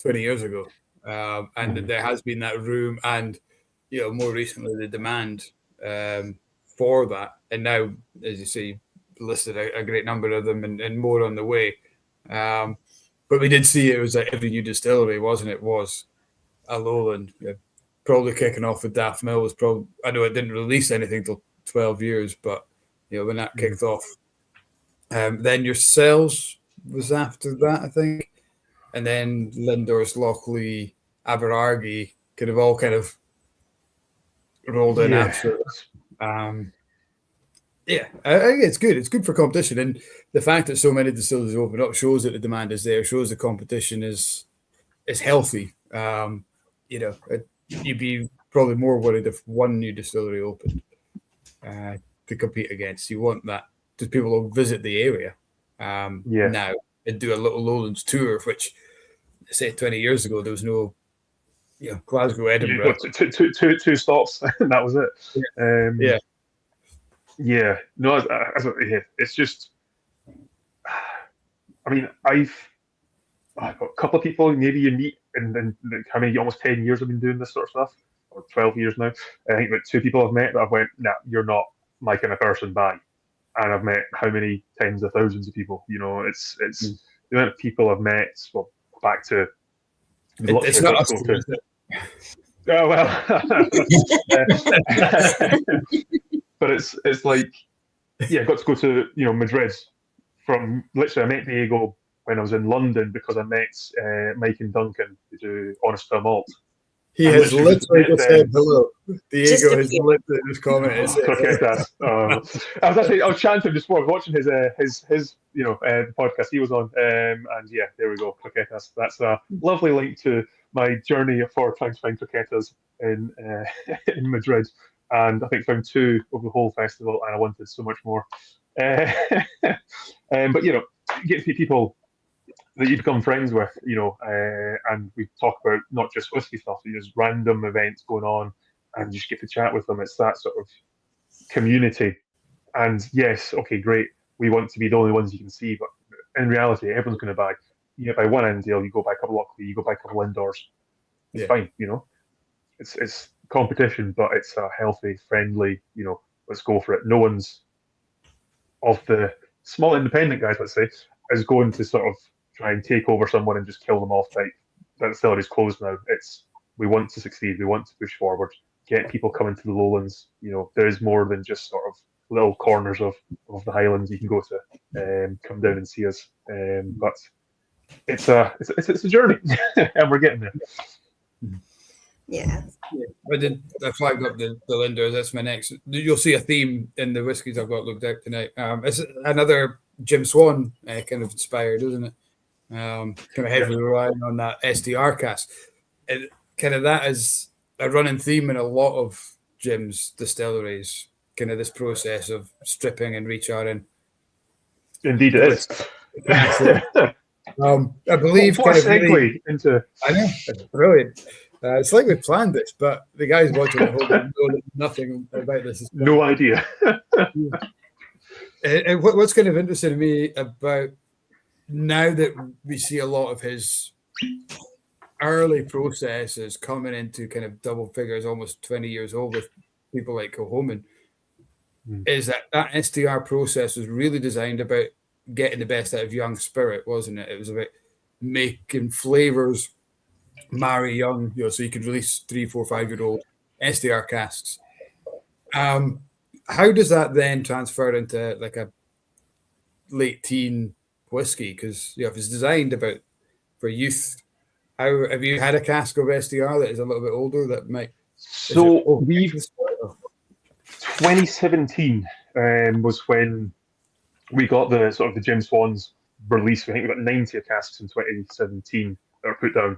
20 years ago, and there has been that room, and more recently the demand for that, and now, as you say, listed a great number of them, and more on the way. But we did see it was like every new distillery, wasn't it? Was a lowland. Probably kicking off with Daft Mill was probably. I know it didn't release anything till 12 years, but when that kicked off, then yourselves was after that, I think, and then Lindors, Lochley, Aberargie kind of rolled in after. Yeah, I think it's good. It's good for competition, and the fact that so many distilleries open up shows that the demand is there. Shows the competition is healthy. You'd be probably more worried if one new distillery opened to compete against. You want that because people will visit the area now and do a little lowlands tour, which, say, 20 years ago there was no, Glasgow, Edinburgh. Two stops, and that was it. Yeah, no, it's just. I mean, I've got a couple of people maybe you meet, and how many, almost 10 years I've been doing this sort of stuff, or 12 years now. I think that 2 people I've met that I've went, nah, you're not my kind of person, bye. And I've met how many tens of thousands of people. It's the amount of people I've met. Well, back to it's not us. Oh well, but it's like, I got to go to Madrid. From literally, I met Diego when I was in London because I met Mike and Duncan to do Honest to Malt. He has literally just said hello. Diego has literally just commented. I was chanting just before watching his podcast he was on, and there we go, croquetas. That's a lovely link to my journey for trying to find croquetas in Madrid, and I think found 2 over the whole festival, and I wanted so much more. But get people that you become friends with, and we talk about not just whiskey stuff, there's random events going on, and you just get to chat with them. It's that sort of community. And yes, okay, great, we want to be the only ones you can see, but in reality, everyone's going to buy. You buy one Annandale, you go buy a couple of Lochley, you go buy a couple of Lindors. It's fine, It's competition, but it's a healthy, friendly, let's go for it. No one's of the small independent guys, let's say, is going to sort of try and take over someone and just kill them off type. That distillery's closed now. We want to succeed. We want to push forward, get people coming to the lowlands. There is more than just sort of little corners of the Highlands you can go to. Come down and see us. But it's a journey, and we're getting there. Yeah. I flagged up the Lindors. That's my next. You'll see a theme in the whiskies I've got looked out tonight. It's another Jim Swan kind of inspired, isn't it? Kind of heavily relying on that SDR cask. Kind of that is a running theme in a lot of Jim's distilleries. Kind of this process of stripping and recharring. Indeed, it is. I believe. What a segue into. I know, it's brilliant. It's like we planned this, but the guys watching at home know nothing about this. No idea. What's kind of interesting to me about now that we see a lot of his early processes coming into kind of double figures, almost 20 years old, with people like Cohoman, is that SDR process was really designed about getting the best out of young spirit, wasn't it? It was about making flavors marry young, so you could release 3, 4, 5-year-old SDR casks. How does that then transfer into like a late teen whiskey? Because if it's designed for youth, how have you had a cask of SDR that is a little bit older that might? So we've 2017 was when we got the sort of the Jim Swans release. I think we got 90 casks in 2017 that were put down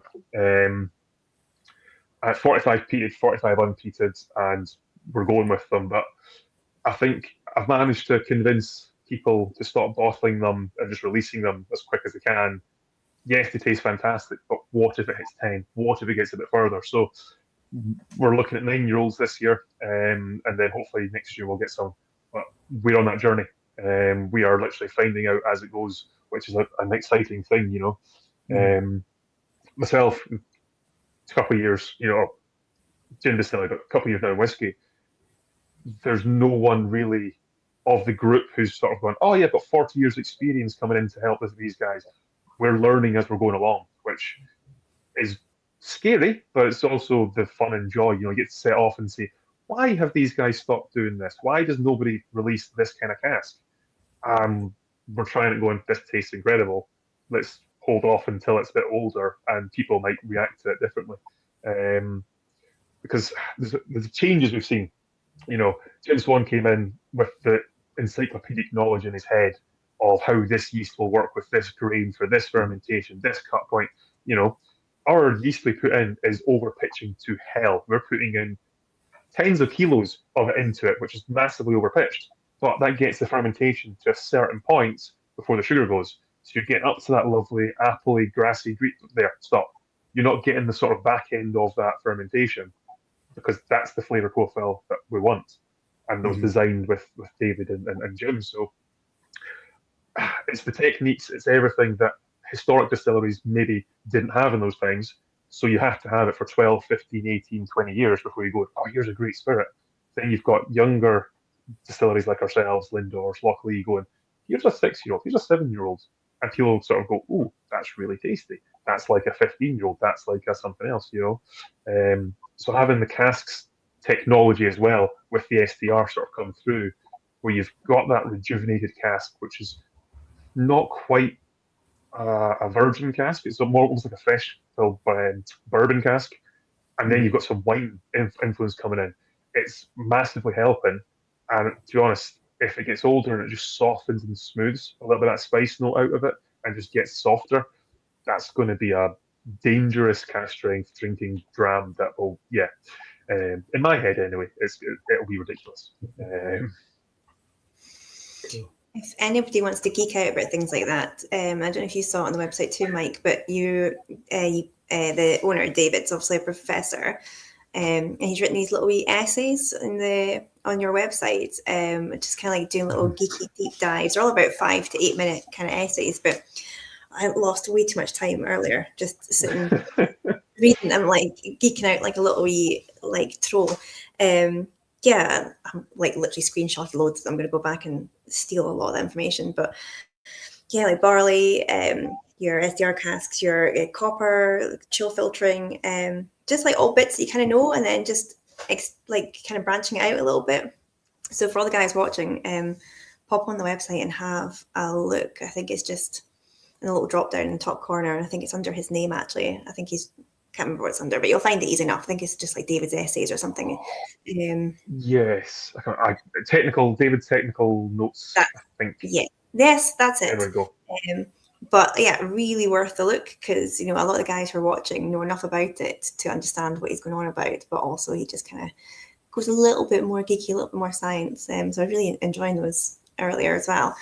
at 45 peated, 45 unpeated, and we're going with them. But I think I've managed to convince people to stop bottling them and just releasing them as quick as they can. Yes, they taste fantastic, but what if it hits 10? What if it gets a bit further? So we're looking at 9-year-olds this year, and then hopefully next year we'll get some. But we're on that journey. We are literally finding out as it goes, which is an exciting thing, Myself, a couple of years, gin distilling, but a couple of years now in whiskey. There's no one really of the group who's sort of going, oh yeah, I've got 40 years experience coming in to help with these guys. We're learning as we're going along, which is scary, but it's also the fun and joy. You get to set off and say, why have these guys stopped doing this? Why does nobody release this kind of cask? We're trying to go and this tastes incredible. Let's hold off until it's a bit older and people might react to it differently. Because the changes we've seen, James Swan came in with the encyclopedic knowledge in his head of how this yeast will work with this grain for this fermentation, this cut point. Our yeast we put in is over pitching to hell. We're putting in tens of kilos of it into it, which is massively over pitched. But that gets the fermentation to a certain point before the sugar goes. So you're getting up to that lovely appley, grassy green. There, stop. You're not getting the sort of back end of that fermentation because that's the flavour profile that we want. And that was designed with David and Jim. So it's the techniques, it's everything that historic distilleries maybe didn't have in those things. So you have to have it for 12, 15, 18, 20 years before you go, oh, here's a great spirit. Then you've got younger distilleries like ourselves, Lindor, Locklee, going, here's a 6-year-old, here's a 7-year-old. And people will sort of go, oh, that's really tasty. That's like a 15-year-old, that's like a something else, So having the casks technology as well with the SDR sort of come through, where you've got that rejuvenated cask, which is not quite a virgin cask. It's more almost like a fresh filled bourbon cask. And then you've got some wine influence coming in. It's massively helping. And to be honest, if it gets older and it just softens and smooths a little bit of that spice note out of it and just gets softer, that's going to be a dangerous cask strength drinking dram that will, in my head anyway, it'll be ridiculous. If anybody wants to geek out about things like that, I don't know if you saw it on the website too, Mike, but the owner, David's obviously a professor, and he's written these little wee essays on your website, just kind of like doing little geeky deep dives. They're all about 5 to 8 minute kind of essays, but I lost way too much time earlier just sitting reading them, like geeking out like a little wee like troll. Yeah, I'm like literally screenshotted loads. I'm going to go back and steal a lot of that information. But yeah, like barley, your SDR casks, your copper, chill filtering, just like all bits that you kind of know, and then just like kind of branching out a little bit. So for all the guys watching, pop on the website and have a look. I think it's just in a little drop down in the top corner. And I think it's under his name actually. I think can't remember what it's under, but you'll find it easy enough. I think it's just like David's essays or something. Yes, David's technical notes. I think. Yeah, yes, that's it. There we go. But yeah, really worth the look because a lot of the guys who are watching know enough about it to understand what he's going on about, but also he just kind of goes a little bit more geeky, a little bit more science. So I was really enjoying those earlier as well.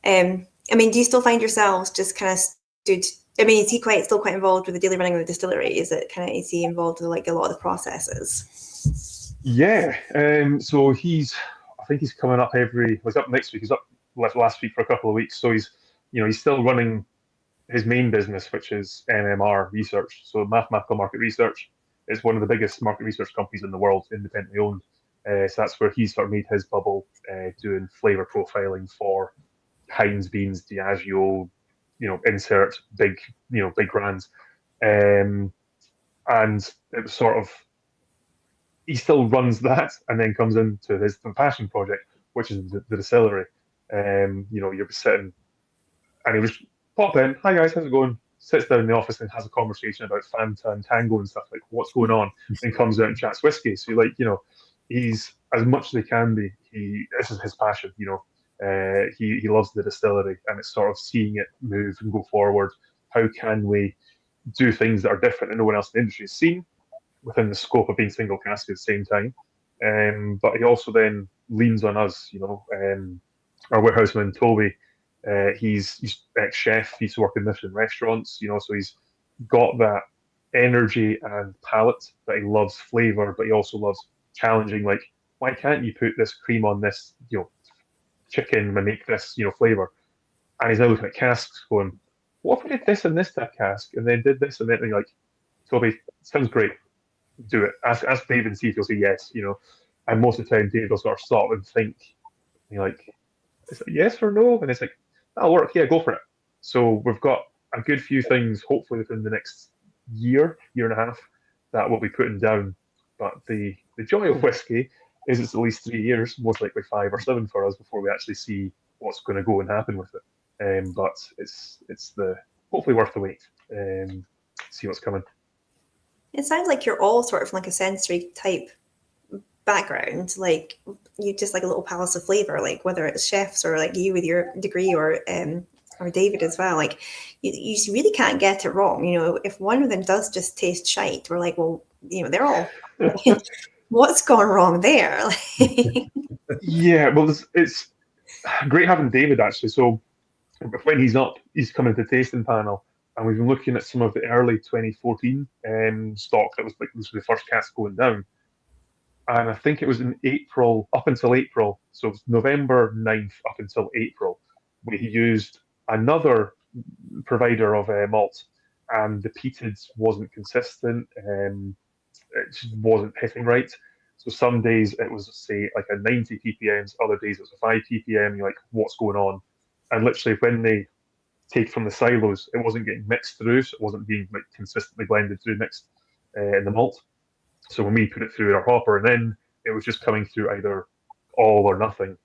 Do you still find yourselves just kind of stood? Is he still quite involved with the daily running of the distillery? Is he involved with like a lot of the processes? Yeah. So I think he's coming up he's up next week. He's up last week for a couple of weeks. So he's still running his main business, which is MMR research. So mathematical market research is one of the biggest market research companies in the world, independently owned. So that's where he's sort of made his bubble, doing flavor profiling for Heinz beans, Diageo, insert big brands. And it was sort of, he still runs that and then comes into his passion project, which is the distillery. You're sitting, and he was pop in, hi guys, how's it going? Sits down in the office and has a conversation about Fanta and Tango and stuff, like what's going on, and comes out and chats whiskey. So like, he's as much as he can be. This is his passion, he loves the distillery, and it's sort of seeing it move and go forward. How can we do things that are different that no one else in the industry has seen within the scope of being single cask at the same time? But he also then leans on us, our warehouseman Toby. He's ex-chef. He used to work in Michelin restaurants, so he's got that energy and palate that he loves flavour, but he also loves challenging. Like, why can't you put this cream on this, chicken and make this, flavour? And he's now looking at casks, going, "What if we did this and this to a cask, and then did this and that?" And you're like, "Toby, sounds great. Do it. Ask Dave and see if he'll say yes." And most of the time, Dave will sort of stop and think. And you're like, "Is it yes or no?" And it's like, "That'll work. Yeah, go for it." So we've got a good few things, hopefully within the next year and a half, that we'll be putting down. But the joy of whiskey is it's at least 3 years, most likely 5 or 7 for us before we actually see what's going to go and happen with it. But it's hopefully worth the wait. See what's coming. It sounds like you're all sort of like a sensory type background, like you just like a little palace of flavor, like whether it's chefs or like you with your degree or David as well. Like you really can't get it wrong. If one of them does just taste shite, we're like, well, they're all what's gone wrong there? Yeah, well, it's great having David actually. So when he's up, he's coming to the tasting panel, and we've been looking at some of the early 2014 stock that was like this was the first cask going down. And I think it was in April, up until April, so it was November 9th up until April, we used another provider of malt, and the peated wasn't consistent, it just wasn't hitting right. So some days it was, say, like a 90 ppm, other days it was a 5 ppm, you're like, what's going on? And literally when they take from the silos, it wasn't getting mixed through, so it wasn't being like consistently blended through, mixed in the malt. So when we put it through our hopper, and then it was just coming through either all or nothing.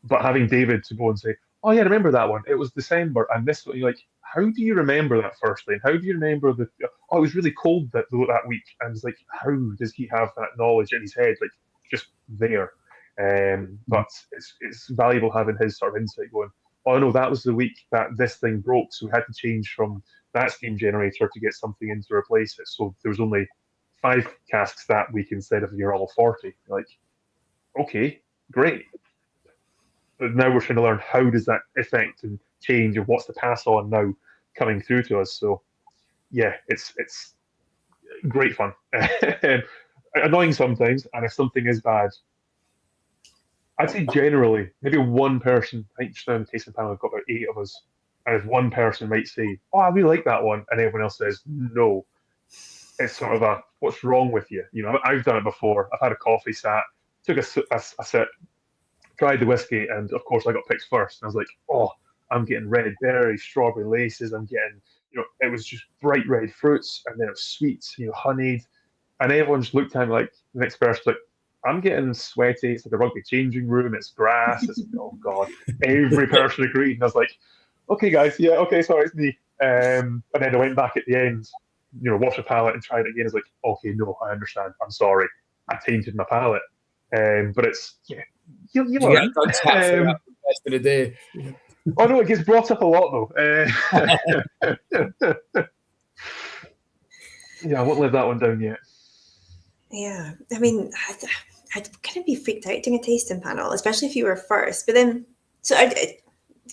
But having David to go and say, "Oh yeah, I remember that one. It was December, and this one," you're like, "How do you remember that firstly? And how do you remember the? Oh, it was really cold that week." And it's like, how does he have that knowledge in his head, like just there? But it's valuable having his sort of insight going, "Oh no, that was the week that this thing broke, so we had to change from that steam generator to get something in to replace it. So there was only 5 casks that week instead of your all 40. Like, okay, great. But now we're trying to learn how does that affect and change, and what's the pass on now coming through to us. So yeah, it's great fun. Annoying sometimes, and if something is bad, I'd say generally maybe one person. I think just now in the tasting panel we've got about 8 of us, and if one person might say, "Oh, I really like that one," and everyone else says no, it's sort of a, what's wrong with you? I've done it before. I've had a coffee, sat, took a sip, tried the whiskey, and of course I got picked first. And I was like, "Oh, I'm getting red berries, strawberry laces. I'm getting, it was just bright red fruits, and then it was sweet, honeyed." And everyone just looked at me like, the next person, like, "I'm getting sweaty. It's like a rugby changing room. It's grass." It's like, oh God. Every person agreed. And I was like, "Okay, guys, yeah, okay, sorry, it's me." And then I went back at the end, wash the palate and tried it again. It's like, "Okay, no, I understand. I'm sorry. I tainted my palate." But it's, yeah, you learn. The rest of the day. Oh no, it gets brought up a lot though. Yeah, I won't live that one down yet. Yeah, I mean, I'd kind of be freaked out doing a tasting panel, especially if you were first. But then,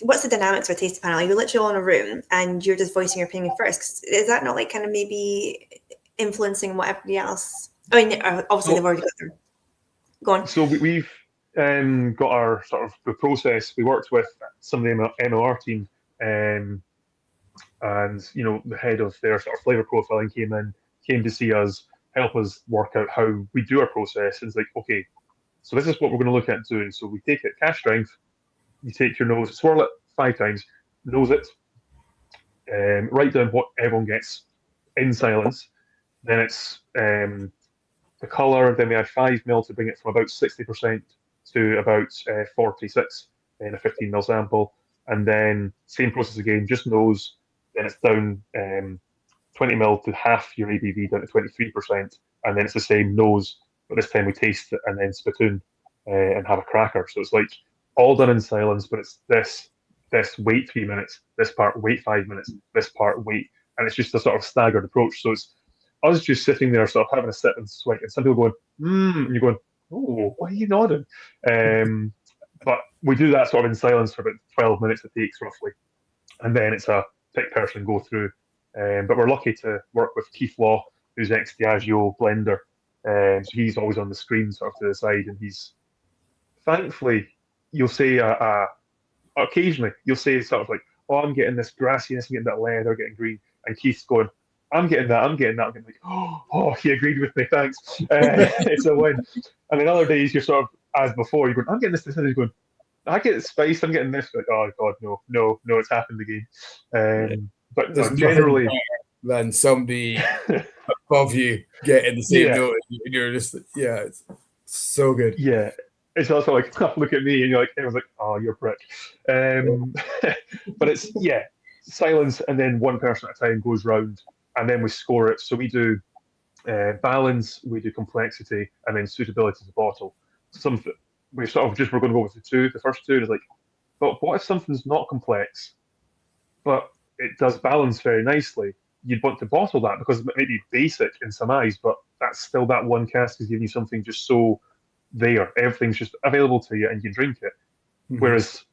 what's the dynamics of a tasting panel? You're literally all in a room and you're just voicing your opinion first. Is that not like kind of maybe influencing what everybody else? I mean, obviously they've already got their. Go on. So we've got our sort of the process. We worked with some of the MLR team, and the head of their sort of flavour profiling came to see us, help us work out how we do our process. And it's like, okay, so this is what we're going to look at doing. So we take it cask strength. You take your nose, swirl it 5 times, nose it, write down what everyone gets in silence. Then it's the colour. Then we add 5 ml to bring it from about 60% to about 46 in a 15 ml sample. and then same process again, just nose, then it's down 20 ml to half your ABV down to 23%, and then it's the same nose, but this time we taste it and then spittoon and have a cracker. So it's like all done in silence, but it's this wait 3 minutes, this part wait 5 minutes, this part wait, and it's just a sort of staggered approach. So it's us just sitting there, sort of having a sip and swig, and some people going, and you're going, oh, why are you nodding? But we do that sort of in silence for about 12 minutes it takes roughly, and then it's a pick person go through. But we're lucky to work with Keith Law, who's ex-Diageo blender. So he's always on the screen sort of to the side, and he's thankfully, you'll say occasionally, you'll say sort of like, oh, I'm getting this grassiness, I'm getting that leather, getting green, and Keith's going, I'm getting that, I'm getting that. I'm getting like, oh, he agreed with me, thanks. It's a win. And then other days you're sort of, as before, you're going, I'm getting this, and he's going, I get spice, I'm getting this. Like, oh God, no, it's happened again. But There's generally, nothing better than somebody above you getting the same Yeah. note, and you're just it's so good. yeah, it's also like, look at me, and you're like, everyone's like, oh, you're a prick. But it's silence, and then one person at a time goes round, and then we score it. So we do balance, we do complexity, and then suitability to bottle. Something we're going to go with the first two is like, but what if something's not complex, but it does balance very nicely? You'd want to bottle that because it may be basic in some eyes, but that's still that one cask is giving you something just so there. Everything's just available to you and you can drink it. Mm-hmm. Whereas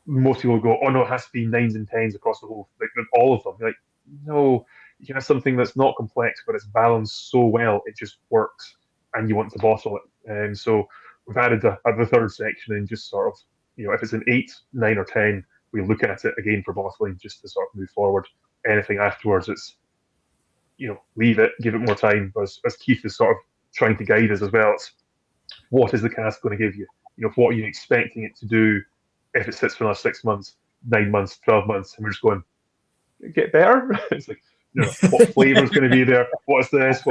most people go, oh no, it has to be 9s and 10s across the whole, like all of them. You're like, no, you can have something that's not complex, but it's balanced so well, it just works, and you want to bottle it. And so we've added the third section in, just sort of, if it's an 8, 9, or 10, we look at it again for bottling just to sort of move forward. Anything afterwards, it's, leave it, give it more time. As Keith is sort of trying to guide us as well, it's what is the cask going to give you? What are you expecting it to do if it sits for another 6 months, 9 months, 12 months, and we're just going, get better? It's like, what flavour is going to be there? What's this?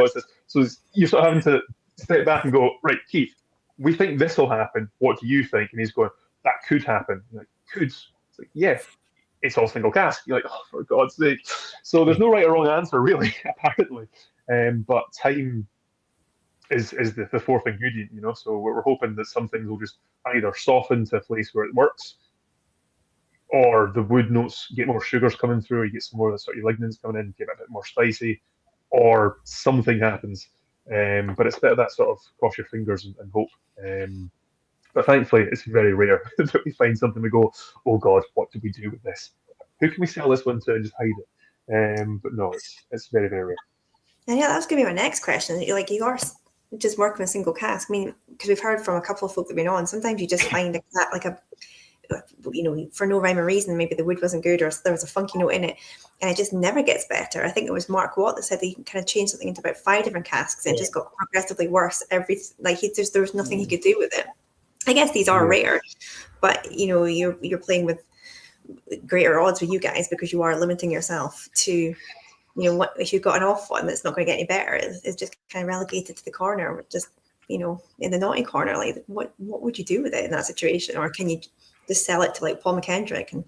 So you're sort of having to step back and go, right, Keith, we think this will happen. What do you think? And he's going, that could happen. You're like, could? It's like, yeah, it's all single cask. You're like, oh, for God's sake. So there's no right or wrong answer, really, apparently. But time is the fourth ingredient, So we're hoping that some things will just either soften to a place where it works, or the wood notes get more sugars coming through, or you get some more of the sort of lignans coming in, get a bit more spicy, or something happens. But it's a bit of that sort of cross your fingers and hope. But thankfully, it's very rare that we find something we go, oh God, what do we do with this? Who can we sell this one to and just hide it? But no, it's very, very rare. And yeah, that was going to be my next question. You are just working with single cask. I mean, because we've heard from a couple of folk that have been on, sometimes you just find for no rhyme or reason, maybe the wood wasn't good or there was a funky note in it, and it just never gets better. I think it was Mark Watt that said he kind of changed something into about 5 different casks and it just got progressively worse. There was nothing he could do with it. I guess these are rare, but you're playing with greater odds with you guys because you are limiting yourself to, what if you've got an off one that's not going to get any better? It's just kind of relegated to the corner, just in the naughty corner. Like, what would you do with it in that situation? Or can you just sell it to like Paul McKendrick and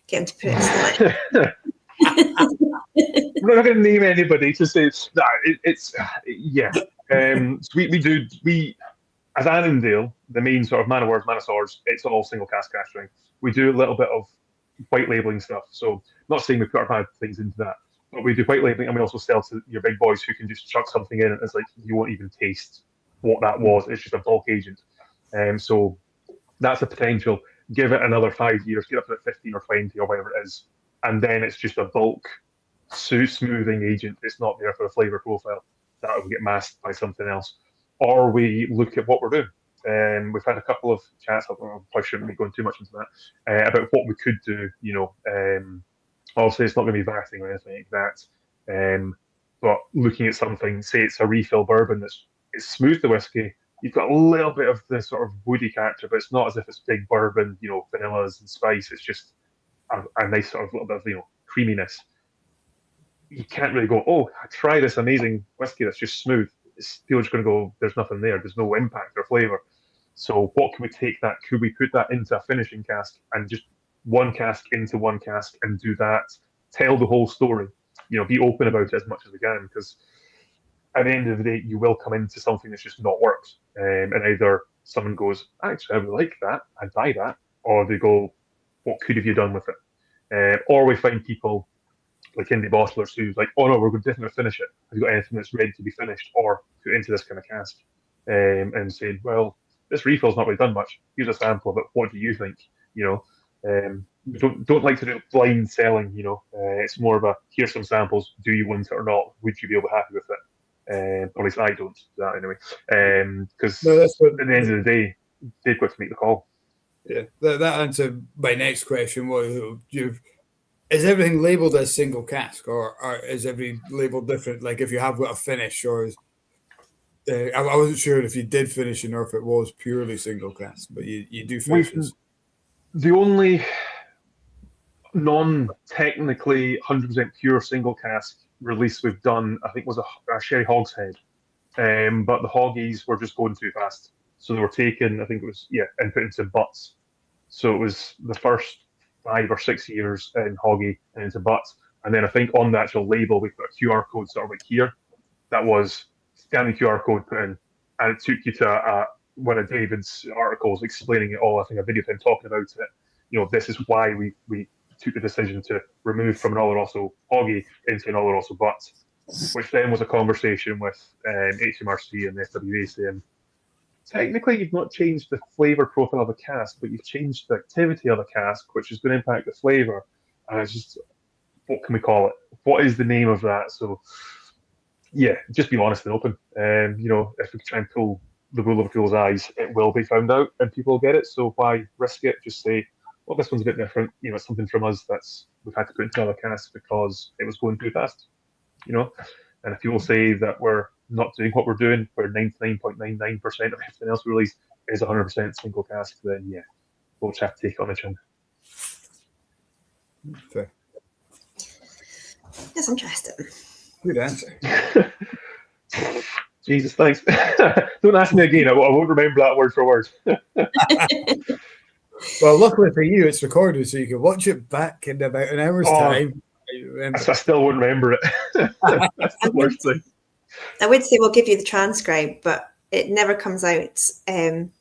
get him to put it in I'm not going to name anybody to say it's yeah. So we as Annandale, the main sort of man of words, man of swords, it's all single cask castering. We do a little bit of white labeling stuff. So not saying we put our bad things into that, but we do white labeling, and we also sell to your big boys who can just chuck something in and it's like you won't even taste what that was. It's just a bulk agent. So that's a potential. Give it another 5 years, get up to 15 or 20 or whatever it is, and then it's just a bulk smoothing agent. It's not there for a flavour profile. That will get masked by something else. Or we look at what we're doing. We've had a couple of chats, I probably shouldn't be going too much into that, about what we could do. Obviously it's not going to be vatting or anything like that. But looking at something, say it's a refill bourbon it's smooth the whiskey. You've got a little bit of the sort of woody character, but it's not as if it's big bourbon, vanillas and spice. It's just a nice sort of little bit of, creaminess. You can't really go, oh, try this amazing whiskey that's just smooth. People are just going to go, there's nothing there. There's no impact or flavour. So what can we take that? Could we put that into a finishing cask and just one cask into one cask and do that. Tell the whole story. Be open about it as much as we can, because at the end of the day, you will come into something that's just not worked. And either someone goes, actually, I really like that, I'd buy that, or they go, what could have you done with it? Or we find people like indie bottlers who's like, oh no, we're definitely going to finish it. Have you got anything that's ready to be finished or put into this kind of cask? And saying, well, this refill's not really done much. Here's a sample of it. What do you think? We don't like to do blind selling. It's more of a, here's some samples. Do you want it or not? Would you be able to happy with it? Or at least I don't do that anyway. Because at the end of the day, they've got to make the call. Yeah, that answered my next question. Is everything labelled as single cask, or is every label different? Like if you have got a finish, or is I wasn't sure if you did finishing or if it was purely single cask, but you do finishes. The only non-technically 100% pure single cask release we've done, I think, was a sherry hogshead. But the hoggies were just going too fast. So they were taken, I think it was, and put into butts. So it was the first 5 or 6 years in hoggy and into butts. And then I think on the actual label, we put a QR code sort of like here. That was scan the QR code, put in, and it took you to one of David's articles explaining it all. I think a video of him talking about it. This is why we took the decision to remove from an Oloroso hoggy into an Oloroso butt, which then was a conversation with HMRC and the FWA saying, technically you've not changed the flavour profile of a cask, but you've changed the activity of a cask, which is going to impact the flavour. And it's just, what can we call it? What is the name of that? So, just be honest and open. If we try and pull the wool over people's eyes, it will be found out and people will get it. So why risk it? Just say, well, this one's a bit different. It's something from us we've had to put into another cask because it was going too fast. And if people say that we're not doing what we're doing, where 99.99% of everything else we release is 100% single cask, then we'll just have to take it on the chin. Fair. That's interesting. Good answer. Jesus, thanks. Don't ask me again. I won't remember that word for word. Well, luckily for you, it's recorded, so you can watch it back in about an hour's time. I still won't remember it. That's the worst thing. I would say we'll give you the transcribe, but it never comes out. No.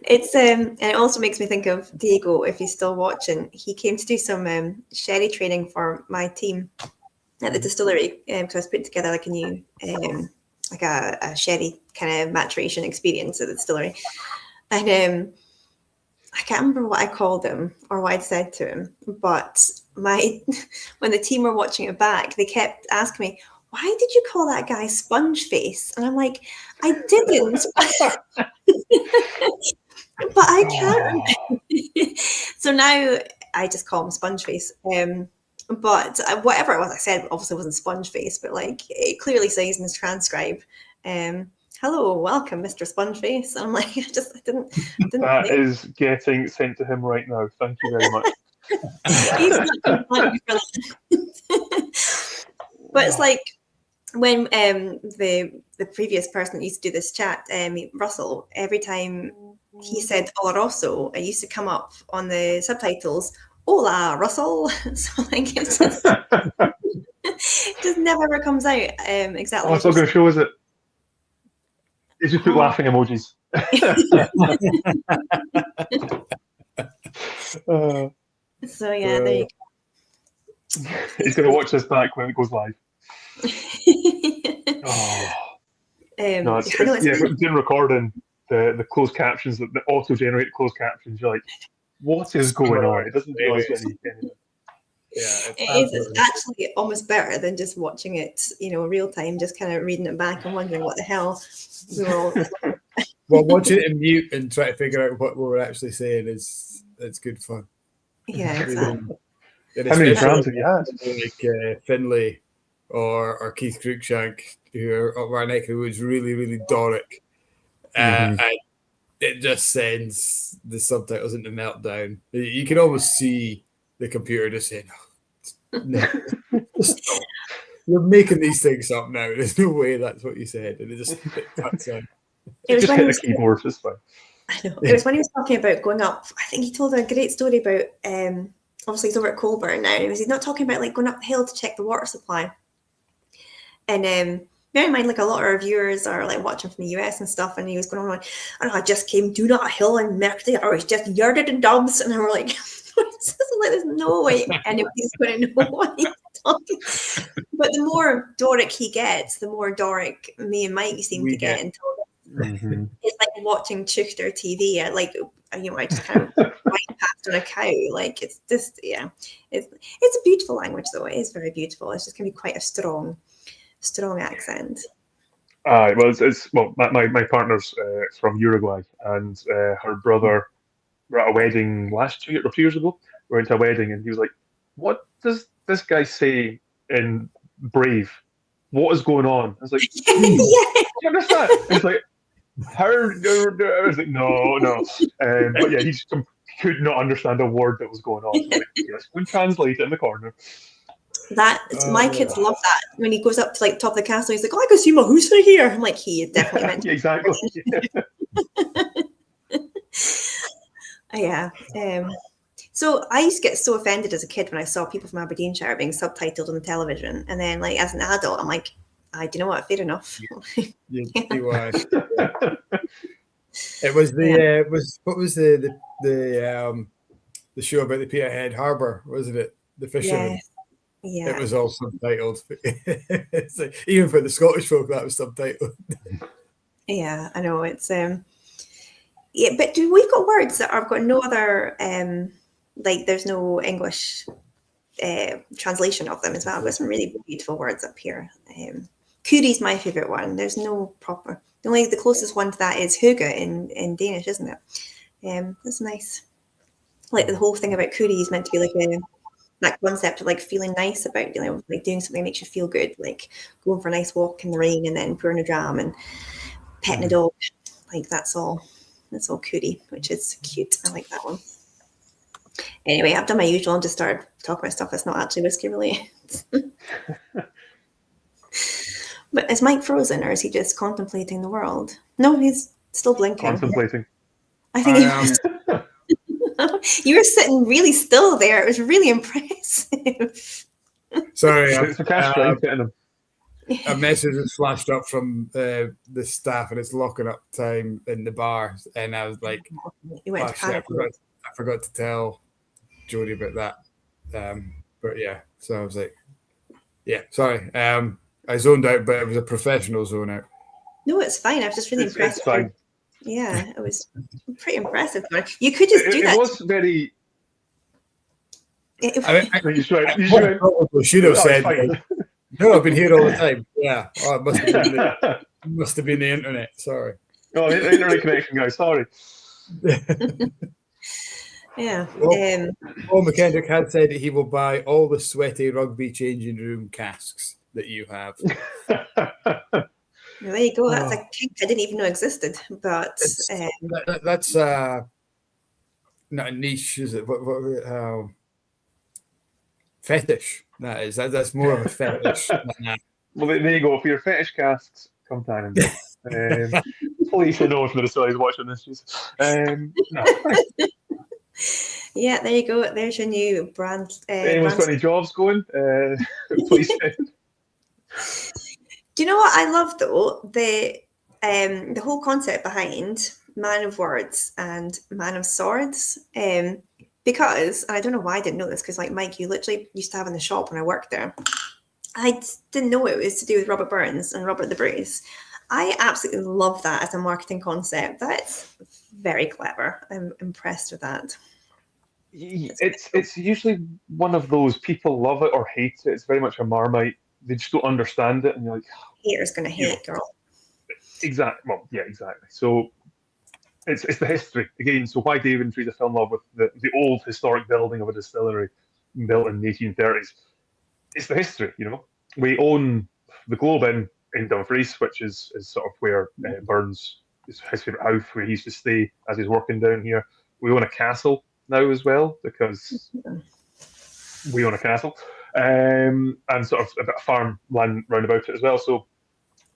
It's and it also makes me think of Diego, if he's still watching. He came to do some sherry training for my team at the distillery, because I was putting together like a new like a sherry kind of maturation experience at the distillery. And I can't remember what I called him or what I'd said to him, but when the team were watching it back, they kept asking me, why did you call that guy Sponge Face? And I'm like, I didn't. But I can't remember. So now I just call him Sponge Face. But whatever it was I said, obviously wasn't Sponge Face, but like it clearly says in his transcribe, hello, welcome, Mr. Sponge Face. And I'm like, I didn't That is getting sent to him right now. Thank you very much. He's not going to thank me for that. But it's like when the previous person that used to do this chat, Russell, every time he said Oloroso, it used to come up on the subtitles, Hola, Russell. So like it's just, it just never ever comes out exactly. Oh, it's not going to show, is it? It's just put laughing emojis. So yeah, there you go. He's going to watch this back when it goes live. No, it's doing recording the closed captions, the auto-generated closed captions. You're like, what is going on? It doesn't do anything. Yeah, it's actually almost better than just watching it, real time, just kind of reading it back and wondering what the hell we were all. Well, watching it in mute and try to figure out what we were actually saying it's good fun. Yeah, exactly. How many drams have you had? Like Finlay or Keith Cruikshank, who are up our neck of the woods, really, really Doric. And it just sends the subtitles into meltdown. You can almost see the computer just saying, no, stop. You're making these things up now. There's no way that's what you said. And it just cuts out. It was just hit the keyboard, it's fine. I know. It was when he was talking about going up. I think he told a great story about. Obviously, he's over at Colburn now. And he's not talking about like going up the hill to check the water supply. And bear in mind, like a lot of our viewers are like watching from the US and stuff. And he was going on, I just came down that hill and Mercury, or it's just yarded and dubs. And we're like, there's no way anybody's going to know what he's talking. But the more Doric he gets, the more Doric me and Mike seem to get into. Mm-hmm. It's like watching Chuchter TV. I just kind of right past on a cow. Like it's just, yeah. It's a beautiful language though. It is very beautiful. It's just gonna be quite a strong accent. My partner's from Uruguay, and her brother were at a wedding last year or 2 years ago. We went to a wedding, and he was like, "What does this guy say in Brave? What is going on?" I was like, Yeah. "Do you understand?" He's like, "How?" I was like, "No." But yeah, he just could not understand a word that was going on. So like, yes, we translate it in the corner. My kids love that. When he goes up to like top of the castle, he's like, "Oh, I can see my hoose right here." I'm like, he definitely meant Yeah, exactly. Yeah. So I used to get so offended as a kid when I saw people from Aberdeenshire being subtitled on the television, and then like as an adult, I'm like, do you know what? Fair enough. You are. It was what was the show about the Peterhead Harbour, wasn't it? The fishermen. Yeah. It was all subtitled. It's like, even for the Scottish folk, that was subtitled. Yeah, I know it's yeah, but we've got words that have got no other like there's no English translation of them as well. I've got some really beautiful words up here. Curie's my favourite one. There's no proper. The closest one to that is hygge in Danish, isn't it? That's nice. Like the whole thing about curie is meant to be like that concept of like feeling nice about, like doing something that makes you feel good, like going for a nice walk in the rain and then pouring a dram and petting a dog. Like that's all curie, which is cute. I like that one. Anyway, I've done my usual and just started talking about stuff that's not actually whiskey related. But is Mike frozen, or is he just contemplating the world? No, he's still blinking. Contemplating. I think you were sitting really still there. It was really impressive. Sorry, It's a cash drive getting him. A message has flashed up from the staff, and it's locking up time in the bar. And I was like, You went to panic. I forgot to tell Jodie about that. But yeah, so I was like, yeah, sorry. I zoned out, but it was a professional zone out. No, it's fine. I was just really impressed. It's fine. Yeah, it was pretty impressive. You could just do that. It was very. You should should have said, "No, I've been here all the time." Yeah, it must have been the internet. Sorry. Oh, the internet connection, guys. Sorry. Yeah. Paul McKendrick had said that he will buy all the sweaty rugby changing room casks that you have. Well, there you go. That's a kink I didn't even know existed. But that's not a niche, is it? Fetish. That is. That's more of a fetish. Well, there you go. For your fetish casks, come down and please say no if the distillery's watching this. No. Yeah, there you go. There's your new brand. Anyone's got any jobs going? Please. Do you know what I love though? The whole concept behind Man of Words and Man of Swords. Because, and I don't know why I didn't know this, because like Mike, you literally used to have in the shop when I worked there. I didn't know it was to do with Robert Burns and Robert the Bruce. I absolutely love that as a marketing concept. That's very clever. I'm impressed with that. It's usually one of those, people love it or hate it. It's very much a Marmite. They just don't understand it, and you're like, hater's gonna hate, girl. Exactly. Well, yeah, exactly. So it's the history again. So why David Trees fell in love with the old historic building of a distillery built in the 1830s? It's the history. We own the Globe in Dumfries, which is sort of where Burns is his favourite house, where he used to stay as he's working down here. We own a castle now as well, because we own a castle. And sort of a bit of farmland round about it as well. So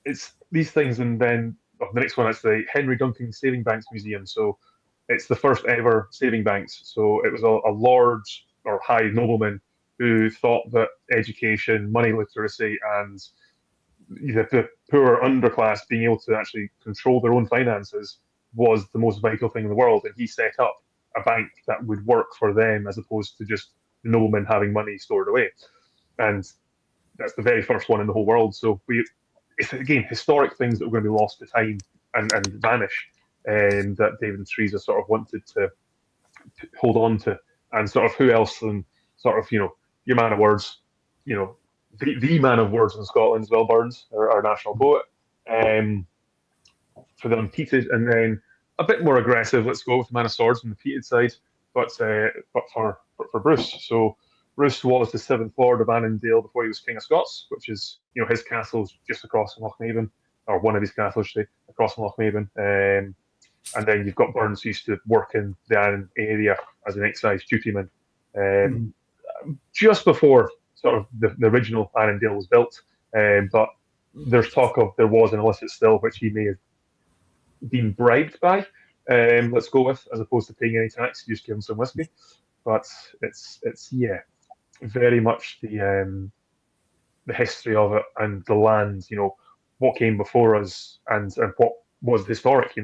it's these things, and then the next one is the Henry Duncan Saving Banks Museum. So it's the first ever saving banks. So it was a lord or high nobleman who thought that education, money literacy, and the poor underclass being able to actually control their own finances was the most vital thing in the world. And he set up a bank that would work for them as opposed to just the noblemen having money stored away. And that's the very first one in the whole world. So it's again historic things that are going to be lost to time and vanish, and that David and Teresa sort of wanted to hold on to, and sort of who else than sort of your man of words, the man of words in Scotland as well, Burns, our national poet, for the unpeated, and then a bit more aggressive. Let's go with the man of swords on the peated side, but for Bruce. So Bruce was the 7th Lord of Annandale before he was King of Scots, which is his castle's just across in Lochmaben, or one of his castles, across in Lochmaben. And then you've got Burns, who used to work in the Annan area as an excise dutyman, just before sort of the original Annandale was built. But there's talk of there was an illicit still, which he may have been bribed by, let's go with, as opposed to paying any tax, you just give him some whiskey. But it's very much the history of it and the land, what came before us and what was historic,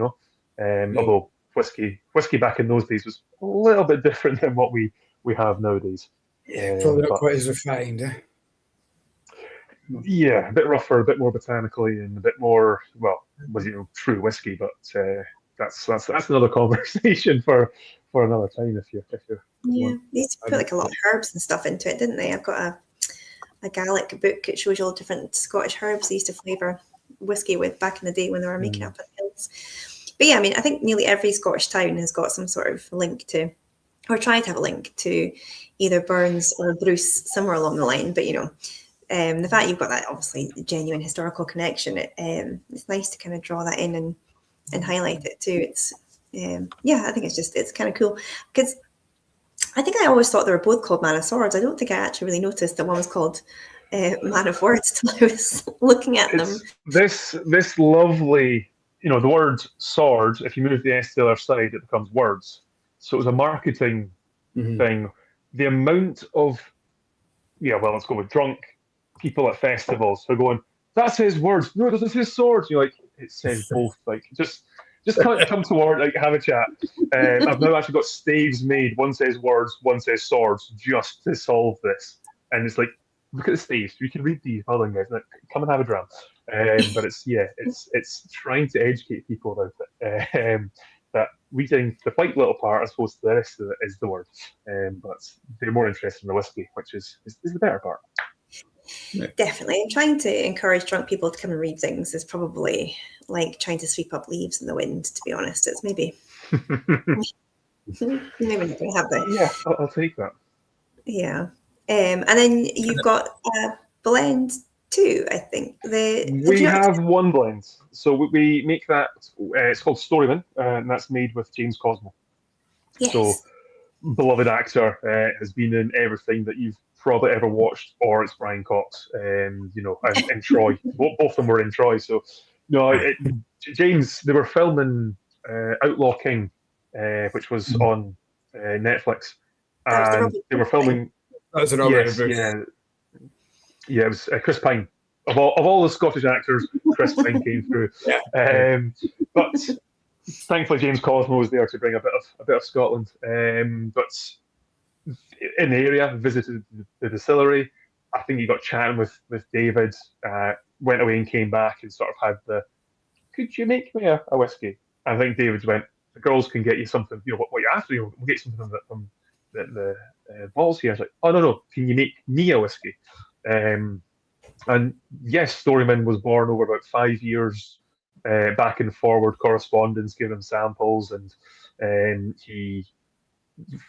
although whiskey back in those days was a little bit different than what we have nowadays. Probably not quite as refined, eh? Yeah, a bit rougher, a bit more botanically, and a bit more, true whiskey. But that's another conversation for another time. If you they used to put like a lot of herbs and stuff into it, didn't they? I've got a Gaelic book. It shows you all different Scottish herbs they used to flavour whiskey with back in the day when they were making up in the hills. But yeah, I mean, I think nearly every Scottish town has got some sort of link to, or trying to have a link to, either Burns or Bruce somewhere along the line. But the fact you've got that obviously genuine historical connection, it's nice to kind of draw that in and highlight it too. It's I think it's kind of cool, because I think I always thought they were both called Man of Swords. I don't think I actually really noticed that one was called Man of Words till I was looking at them. This lovely, the word sword, if you move the S to the other side, it becomes words. So it was a marketing thing. The amount of, let's go with drunk people at festivals who are going, that says words. No, it doesn't say swords. You're like, it says both. Like, just come toward, like, have a chat. I've now actually got staves made. One says words, one says swords, just to solve this. And it's like, look at the staves. You can read these, well done, guys. Like, come and have a dram. But it's trying to educate people about it. That reading the white little part as opposed to the rest of it is the word. But they're more interested in the whiskey, which is the better part. Definitely. And trying to encourage drunk people to come and read things is probably like trying to sweep up leaves in the wind, to be honest. It's maybe not going to have that. Yeah, I'll take that. Yeah. And then you've got a blend too, I think. We have one blend. So we make that, it's called Storyman, and that's made with James Cosmo. Yes. So, beloved actor, has been in everything that you've probably ever watched, or it's Brian Cox, and Troy. Both of them were in Troy. So, James, they were filming Outlaw King, which was on Netflix, and they were filming. That was an yeah, it was Chris Pine. Of all the Scottish actors, Chris Pine came through. But thankfully, James Cosmo was there to bring a bit of Scotland. But in the area, visited the distillery. I think he got chatting with David. Went away and came back and sort of had could you make me a whiskey? And I think David went, the girls can get you something. What you asked, we'll get something from the balls here. I was like, oh no, can you make me a whiskey? And yes, Storyman was born over about 5 years, back and forward correspondence, giving samples, and he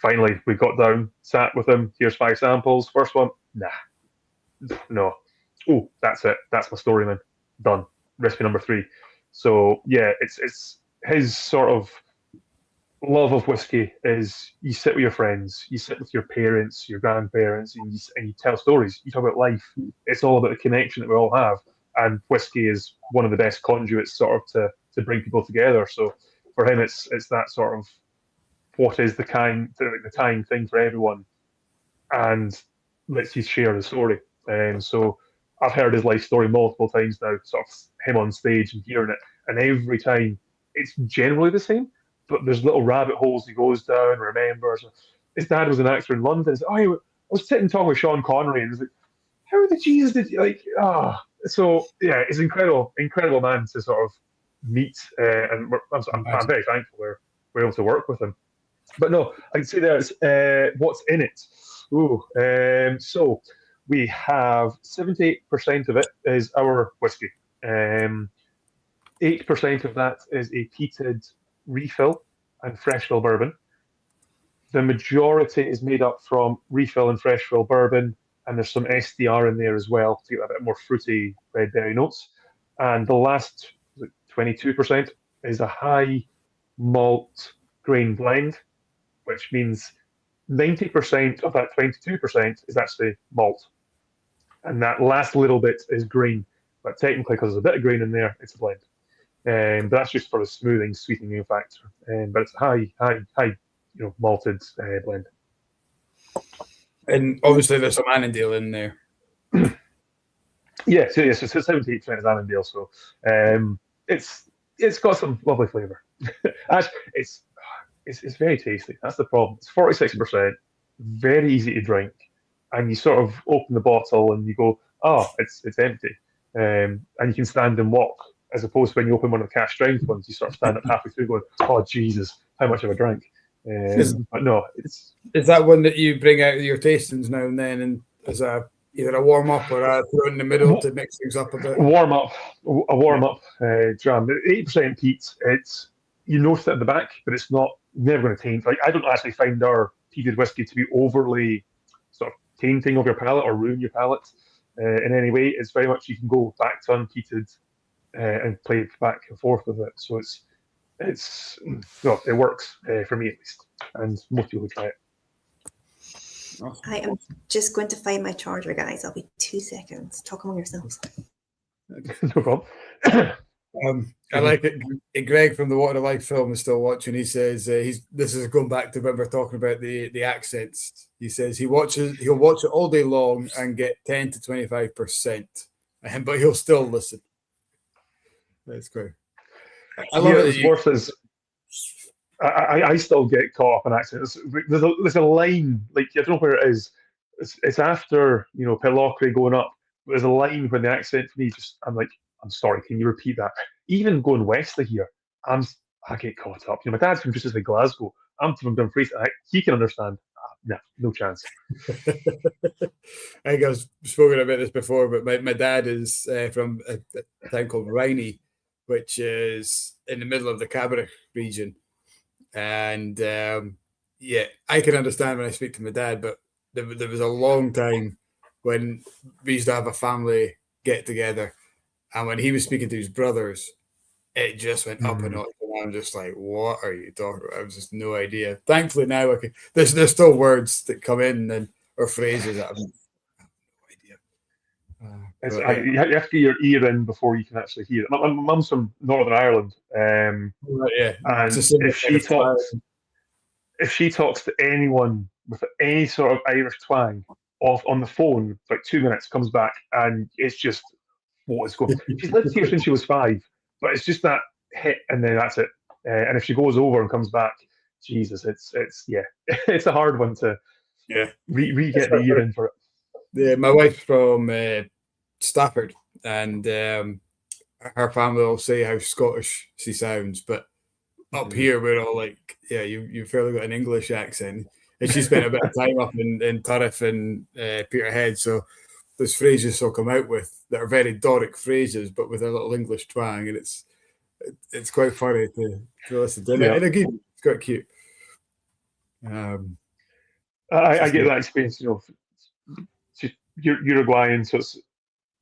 finally, we got down, sat with him. Here's 5 samples. First one, no. Oh, that's it. That's my Storyman. Done. Recipe number 3. So yeah, it's his sort of love of whiskey is you sit with your friends, you sit with your parents, your grandparents, and you tell stories. You talk about life. It's all about the connection that we all have, and whiskey is one of the best conduits sort of to bring people together. So for him, it's that sort of what is the tying thing for everyone, and lets you share the story. So I've heard his life story multiple times now, sort of him on stage and hearing it, and every time it's generally the same, but there's little rabbit holes he goes down, remembers. His dad was an actor in London. He's like, I was sitting talking with Sean Connery, and he's like, how the Jesus did you like? So yeah, it's incredible man to sort of meet, and I'm very thankful we're able to work with him. But no, I can say there's what's in it. So we have 78% of it is our whiskey. 8% of that is a peated refill and fresh fill bourbon. The majority is made up from refill and fresh fill bourbon, and there's some SDR in there as well to get a bit more fruity red berry notes. And the last 22% is a high malt grain blend, which means 90% of that 22% is actually malt. And that last little bit is grain. But technically, because there's a bit of grain in there, it's a blend. But that's just for the smoothing, sweetening factor. But it's a high, malted blend. And obviously, there's some Annandale in there. Yeah, so 78% is Annandale. So it's got some lovely flavour. It's very tasty. That's the problem. It's 46%, very easy to drink, and you sort of open the bottle and you go, oh, it's empty, and you can stand and walk. As opposed to when you open one of the cask strength ones, you sort of stand up halfway through, going, oh Jesus, how much have I drank? But no, is that one that you bring out of your tastings now and then, and as either a warm up or a throw in the middle to mix things up a bit? A warm up dram. 8% peat. You notice it at the back, but it's never going to taint. Like, I don't actually find our peated whiskey to be overly sort of tainting of your palate or ruin your palate in any way. It's very much you can go back to unpeated and play back and forth with it. So it works for me at least, and most people try it. Awesome. I am just going to find my charger, guys. I'll be 2 seconds. Talk among yourselves. No problem. I like it. Greg from the What I Like film is still watching. He says this is going back to when we're talking about the accents. He says he'll watch it all day long and get 10 to 25%, but he'll still listen. That's great. I love it. Worse is I still get caught up in accents. There's a line, like, I don't know where it is. It's after Pelockery going up. There's a line when the accent for me I'm like, I'm sorry, can you repeat that? Even going west of here, I get caught up. My dad's from just like Glasgow. I'm from Dumfries. He can understand. No chance. I think I've spoken about this before, but my dad is from a town called Riney, which is in the middle of the Cabrach region. And I can understand when I speak to my dad, but there was a long time when we used to have a family get together, and when he was speaking to his brothers, it just went up and up. And I'm just like, what are you talking about? I have just no idea. Thankfully now there's still words that come in or phrases that I have no idea. You have to get your ear in before you can actually hear it. My mum's from Northern Ireland, and if she talks to anyone with any sort of Irish twang on the phone for like 2 minutes, comes back and it's just what is going. She's lived here since she was 5, but it's just that hit and then that's it. And if she goes over and comes back, Jesus, it's it's a hard one to get the ear in for it. Yeah, my wife's from Stafford, and her family will say how Scottish she sounds, but up here we're all like, you've fairly got an English accent. And she spent a bit of time up in Turriff and Peterhead, so there's phrases she'll come out with that are very Doric phrases, but with a little English twang, and it's quite funny to listen to. And again, it's quite cute. I get that experience, Uruguayan, so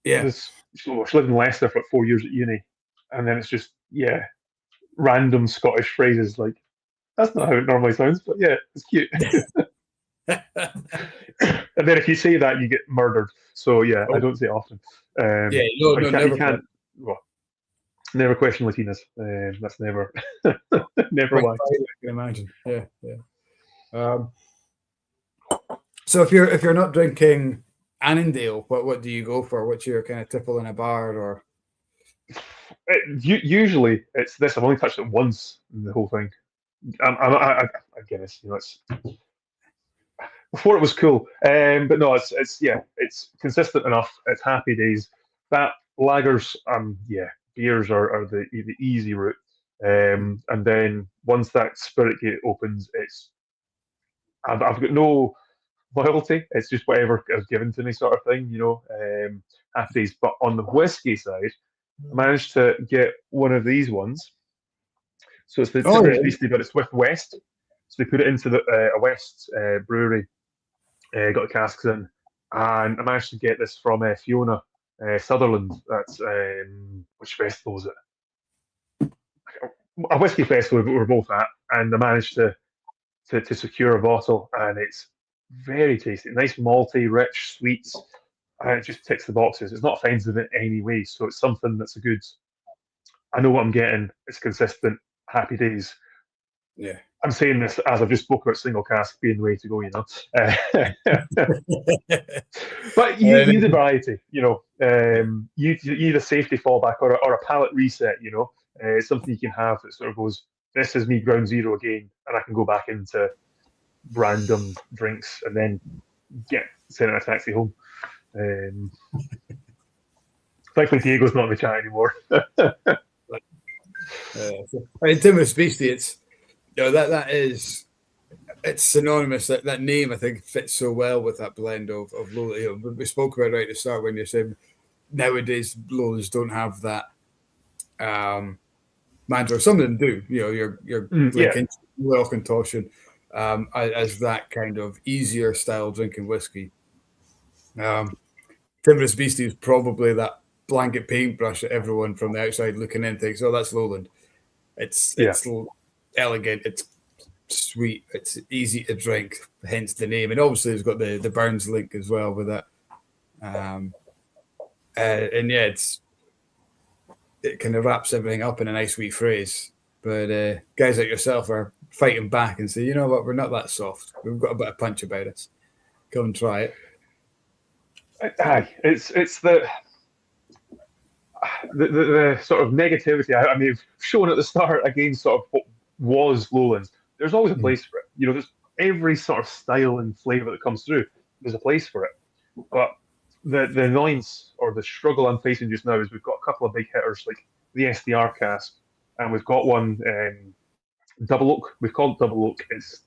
it's she lived in Leicester for 4 years at uni, and then it's just random Scottish phrases like, that's not how it normally sounds, but it's cute. And then if you say that, you get murdered. So I don't say it often. Never. Never question Latinas. That's never never Right, why. I can imagine. Yeah. So if you're not drinking Annandale, what do you go for? What's your kind of tipple in a bar or? Usually it's this. I've only touched it once in the whole thing. I guess it's before it was cool, but no, it's consistent enough. It's happy days. That lagers, beers are the easy route, and then once that spirit gate opens, I've got no loyalty. It's just whatever is given to me, sort of thing, happy days. But on the whiskey side, I managed to get one of these ones. So it's the Timbers Beastie, but it's with West. So they put it into a West brewery, got the casks in, and I managed to get this from Fiona Sutherland. That's which festival was it? A whiskey festival we were both at, and I managed to secure a bottle, and it's very tasty, nice malty, rich, sweet, and it just ticks the boxes. It's not offensive in any way, so it's something that's a good. I know what I'm getting. It's consistent. Happy days. Yeah. I'm saying this as I've just spoke about single cask being the way to go, But you need a variety, you need a safety fallback or a palate reset, It's something you can have that sort of goes, this is me ground zero again, and I can go back into random drinks and then send a taxi home. Thankfully, Diego's not in the chat anymore. In Timbers Beastie, it's it's synonymous. That name, I think, fits so well with that blend of Lowland. We spoke about right at the start when you said nowadays Lowlands don't have that mantra. Some of them do. Your Auchentoshan as that kind of easier style drinking whiskey. Timbers Beastie is probably that blanket paintbrush that everyone from the outside looking in thinks, "Oh, that's Lowland." It's elegant. It's sweet. It's easy to drink. Hence the name, and obviously it's got the Burns link as well with that. It kind of wraps everything up in a nice wee phrase. But guys like yourself are fighting back and say, you know what, we're not that soft. We've got a bit of punch about us. Come and try it. Aye, it's the sort of negativity. I mean, I've shown at the start against sort of what was Lowlands. There's always a place for it. There's every sort of style and flavour that comes through. There's a place for it. But the annoyance or the struggle I'm facing just now is we've got a couple of big hitters like the SDR cask, and we've got one double oak. We've called it double oak. It's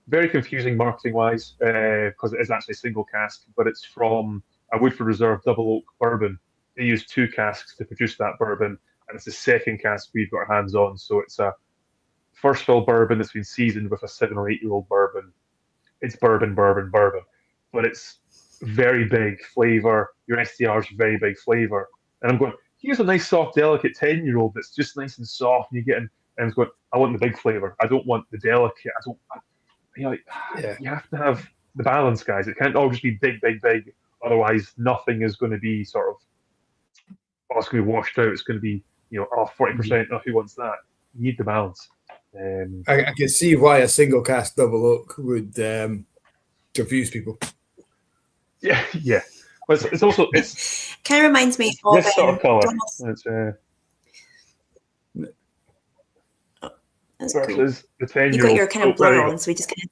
very confusing marketing wise because it is actually a single cask, but it's from a Woodford Reserve double oak bourbon. They use 2 casks to produce that bourbon, and it's the second cask we've got our hands on. So it's a first fill bourbon that's been seasoned with a 7 or 8 year old bourbon. It's bourbon, but it's very big flavour. Your SDR's very big flavour, and I'm going, here's a nice soft, delicate 10-year-old that's just nice and soft, and and I'm going, I want the big flavour. I don't want the delicate. You have to have the balance, guys. It can't all just be big. Otherwise, nothing is going to be sort of, it's going to be washed out. It's going to be, 40%. Oh, who wants that? You need the balance. I can see why a single cask double oak would confuse people. Yeah. Well, it's also kind of reminds me of this sort of colour. That's versus cool. the 10-year-old. You got your kind of blur on, so we just kind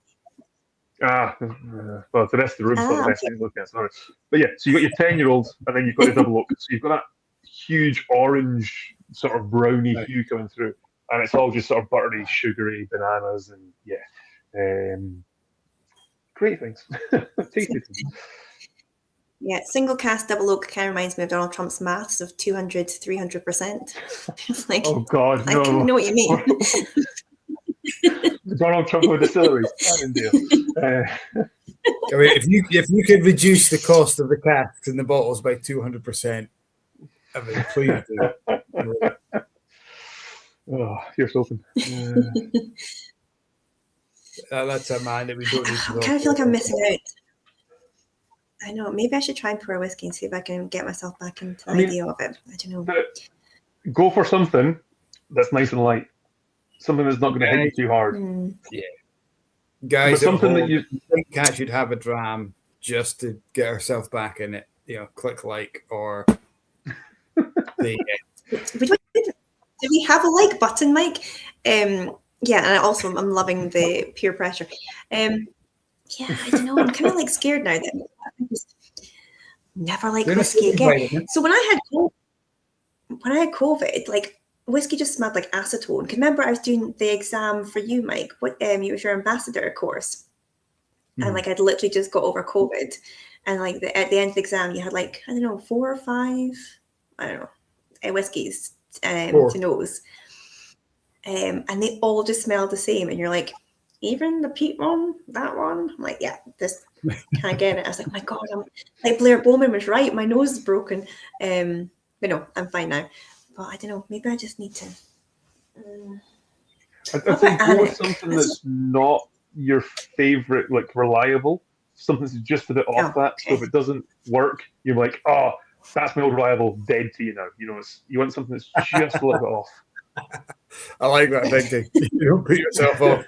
of. Well, the rest of the room's not the best thing to look at. Sorry, but yeah. So you got your 10-year-old, and then you've got your double oak. So you've got that huge orange sort of browny hue coming through, and it's all just sort of buttery, sugary bananas, and great things, tasty things. Yeah, single cask double oak kind of reminds me of Donald Trump's maths of 200 to 300%. It's like, oh God, no! I kind of know what you mean. Donald Trump with distilleries. Annandale. I mean, if you could reduce the cost of the casks and the bottles by 200%, I mean, please do. Oh, here's open. That's a man that we don't need to. I kind of feel like I'm missing out. I know. Maybe I should try and pour whiskey and see if I can get myself back into the idea of it. I don't know. go for something that's nice and light, something that's not going to hit you too hard. Guys, But something that home, you think Kat should have a dram just to get herself back in it. Click like or the Do we have a like button, Mike? Yeah, and also I'm loving the peer pressure. Yeah, I don't know. I'm kind of like scared now that I just never like whiskey again. So when I had COVID, like whiskey just smelled like acetone. Can remember I was doing the exam for you, Mike. What it was your ambassador course, and like I'd literally just got over COVID, and like at the end of the exam, you had like I don't know 4 or 5, I don't know, whiskeys to nose, and they all just smelled the same, and you're like, even the peat one, that one. I'm like, yeah, this can't get it. I was like, my God, I'm like Blair Bowman was right. My nose is broken. But no, I'm fine now. But I don't know. Maybe I just need to. I think go with something that's not your favorite, like reliable. Something that's just a bit off that. So if it doesn't work, you're like, oh, that's my old reliable, dead to you now. You want something that's just a little bit off. I like that thinking. You don't put yourself off.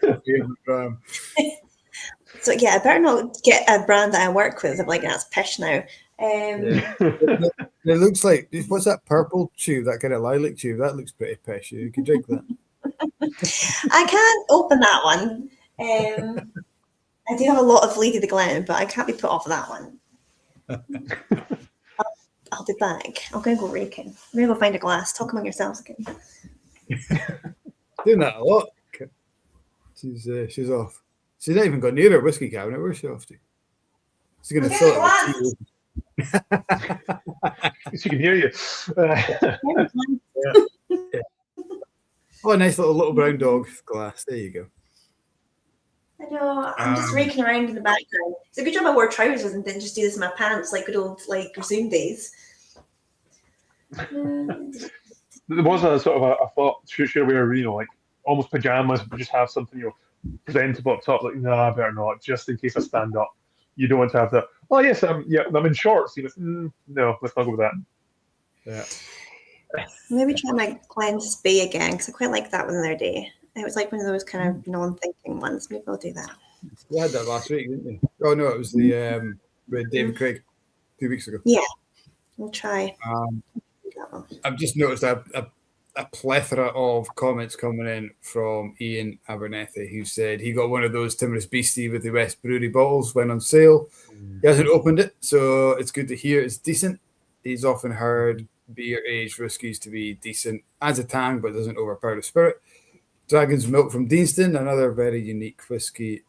So yeah, I better not get a brand that I work with. I'm like, that's pish now. It looks like, what's that purple tube, that kind of lilac tube? That looks pretty pish. You can drink that. I can't open that one. I do have a lot of Lady of the Glen, but I can't be put off of that one. I'll be back. I'm going to go raking. I'm going to go find a glass. Talk among yourselves again. Doing that a lot. She's off. She's not even got near her whiskey cabinet. Where's she off to? She's going to fill it with tea. She can hear you. Oh, a nice little brown dog glass. There you go. I know. I'm just raking around in the background. It's a good job I wore trousers and didn't just do this in my pants like good old like Zoom days. There was a sort of a thought, should we wear, like almost pajamas, but just have something, presentable up top. Like, no, I better not, just in case I stand up. You don't want to have that. Oh yes, I'm in shorts. No, let's not go with that. Yeah. Maybe try my Glen's Bay again because I quite like that one the other day. It was like one of those kind of non-thinking ones. Maybe I'll do that. You had that last week, didn't you? Oh no, it was the with David Craig 2 weeks ago. Yeah, we'll try. I've just noticed a plethora of comments coming in from Ian Abernethy, who said he got one of those Timorous Beastie with the West Brewery bottles when on sale. He hasn't opened it, so it's good to hear it's decent. He's often heard beer-aged whiskies to be decent as a tang, but doesn't overpower the spirit. Dragon's Milk from Deanston, another very unique whiskey,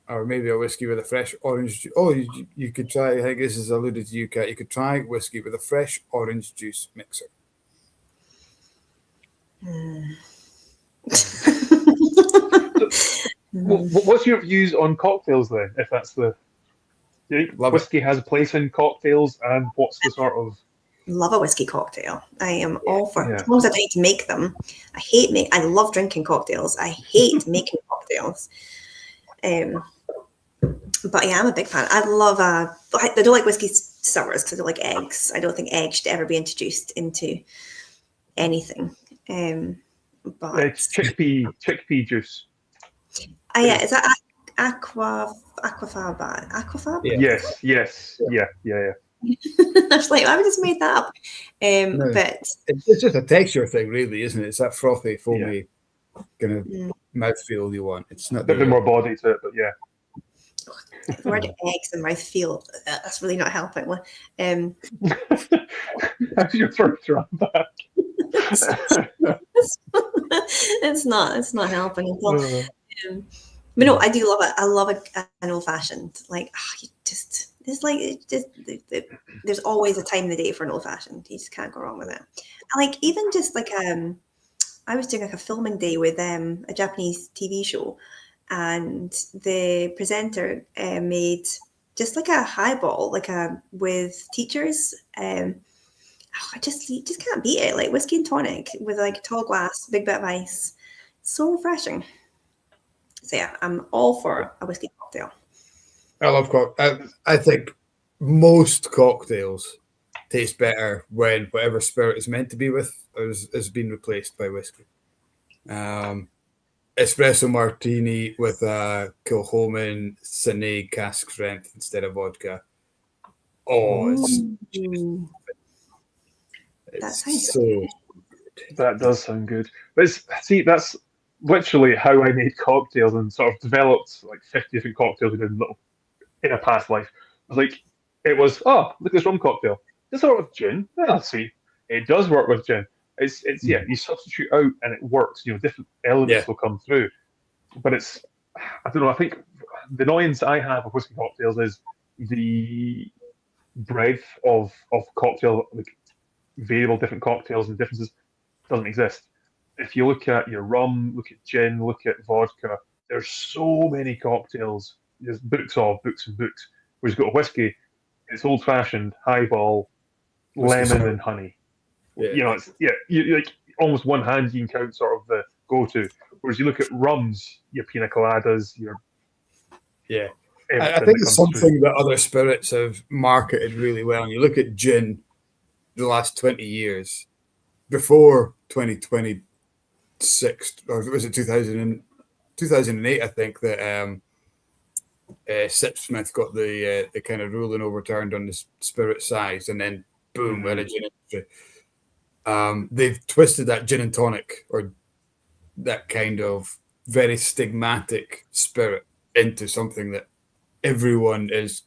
or maybe a whiskey with a fresh orange juice. Oh, you could try, I think this is alluded to you, Kat, you could try whiskey with a fresh orange juice mixer. What's your views on cocktails then, if that's the... Do you think whiskey has a place in cocktails, and what's the sort of... Love a whiskey cocktail. I am all for it. As long as I don't need to make them. I love drinking cocktails. I hate making cocktails. But yeah, I'm a big fan. I love I don't like whiskey sours because I don't like eggs. I don't think eggs should ever be introduced into anything. But it's chickpea juice. Yeah, is that aquafaba? Aquafaba? Yes. Yeah. I was like, I would just made that up. But it's just a texture thing, really, isn't it? It's that frothy, foamy kind of mouthfeel you want. It's not a bit more body to it, but yeah. The word eggs and mouthfeel, that's really not helping. How's your throat run back? It's not helping at all. But no, I do love it. I love an old fashioned. Like, there's always a time in the day for an old fashioned. You just can't go wrong with it. And like even just like I was doing like a filming day with a Japanese TV show, and the presenter made just like a highball, with teachers. You just can't beat it. Like whiskey and tonic with like a tall glass, big bit of ice. So refreshing. So yeah, I'm all for a whiskey cocktail. I love cocktails. I think most cocktails tastes better when whatever spirit is meant to be with has been replaced by whiskey. Espresso martini with a Kilchoman Sine cask strength instead of vodka. Oh, That sounds so good. That does sound good. But that's literally how I made cocktails and sort of developed like 50 different cocktails in a past life. It was, oh, look at this rum cocktail. Does it work with gin? Yeah, let's see. It does work with gin. It's you substitute out and it works. Different elements will come through. But I don't know, I think the annoyance I have with whiskey cocktails is the breadth of cocktail, like variable different cocktails and differences doesn't exist. If you look at your rum, look at gin, look at vodka, there's so many cocktails. There's books and books. Whereas you've got a whiskey, it's old fashioned, highball, lemon and honey. Yeah. You like almost one hand you can count sort of the go to. Whereas you look at rums, your pina coladas, your I think it's something that other spirits have marketed really well. And you look at gin, the last 20 years, before 2026, or was it 2008, I think, that Sipsmith got the kind of ruling overturned on the spirit size, and then boom, we're in a gin industry. They've twisted that gin and tonic, or that kind of very stigmatic spirit, into something that everyone is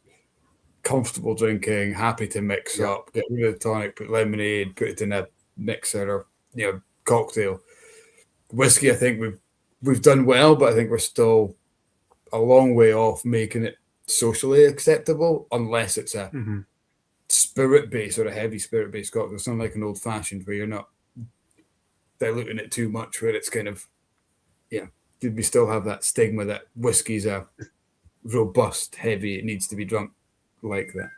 comfortable drinking, happy to mix up, get rid of the tonic, put lemonade, put it in a mixer or cocktail. Whiskey, I think we've done well, but I think we're still a long way off making it socially acceptable, unless it's a spirit-based or a heavy spirit-based cocktail. It's not like an old-fashioned where you're not diluting it too much, where it's kind of, we still have that stigma that whiskey's a robust, heavy, it needs to be drunk like that.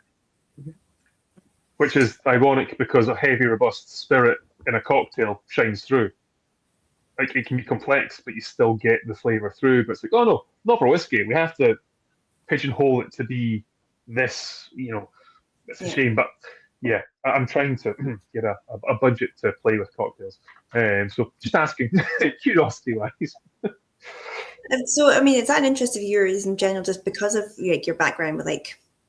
Which is ironic because a heavy, robust spirit in a cocktail shines through. Like, it can be complex, but you still get the flavour through. But it's like, oh no, not for whiskey. We have to pigeonhole it to be this, it's a shame. But yeah, I'm trying to get a budget to play with cocktails. So just asking, curiosity-wise. And so, I mean, is that an interest of yours in general, just because of your background with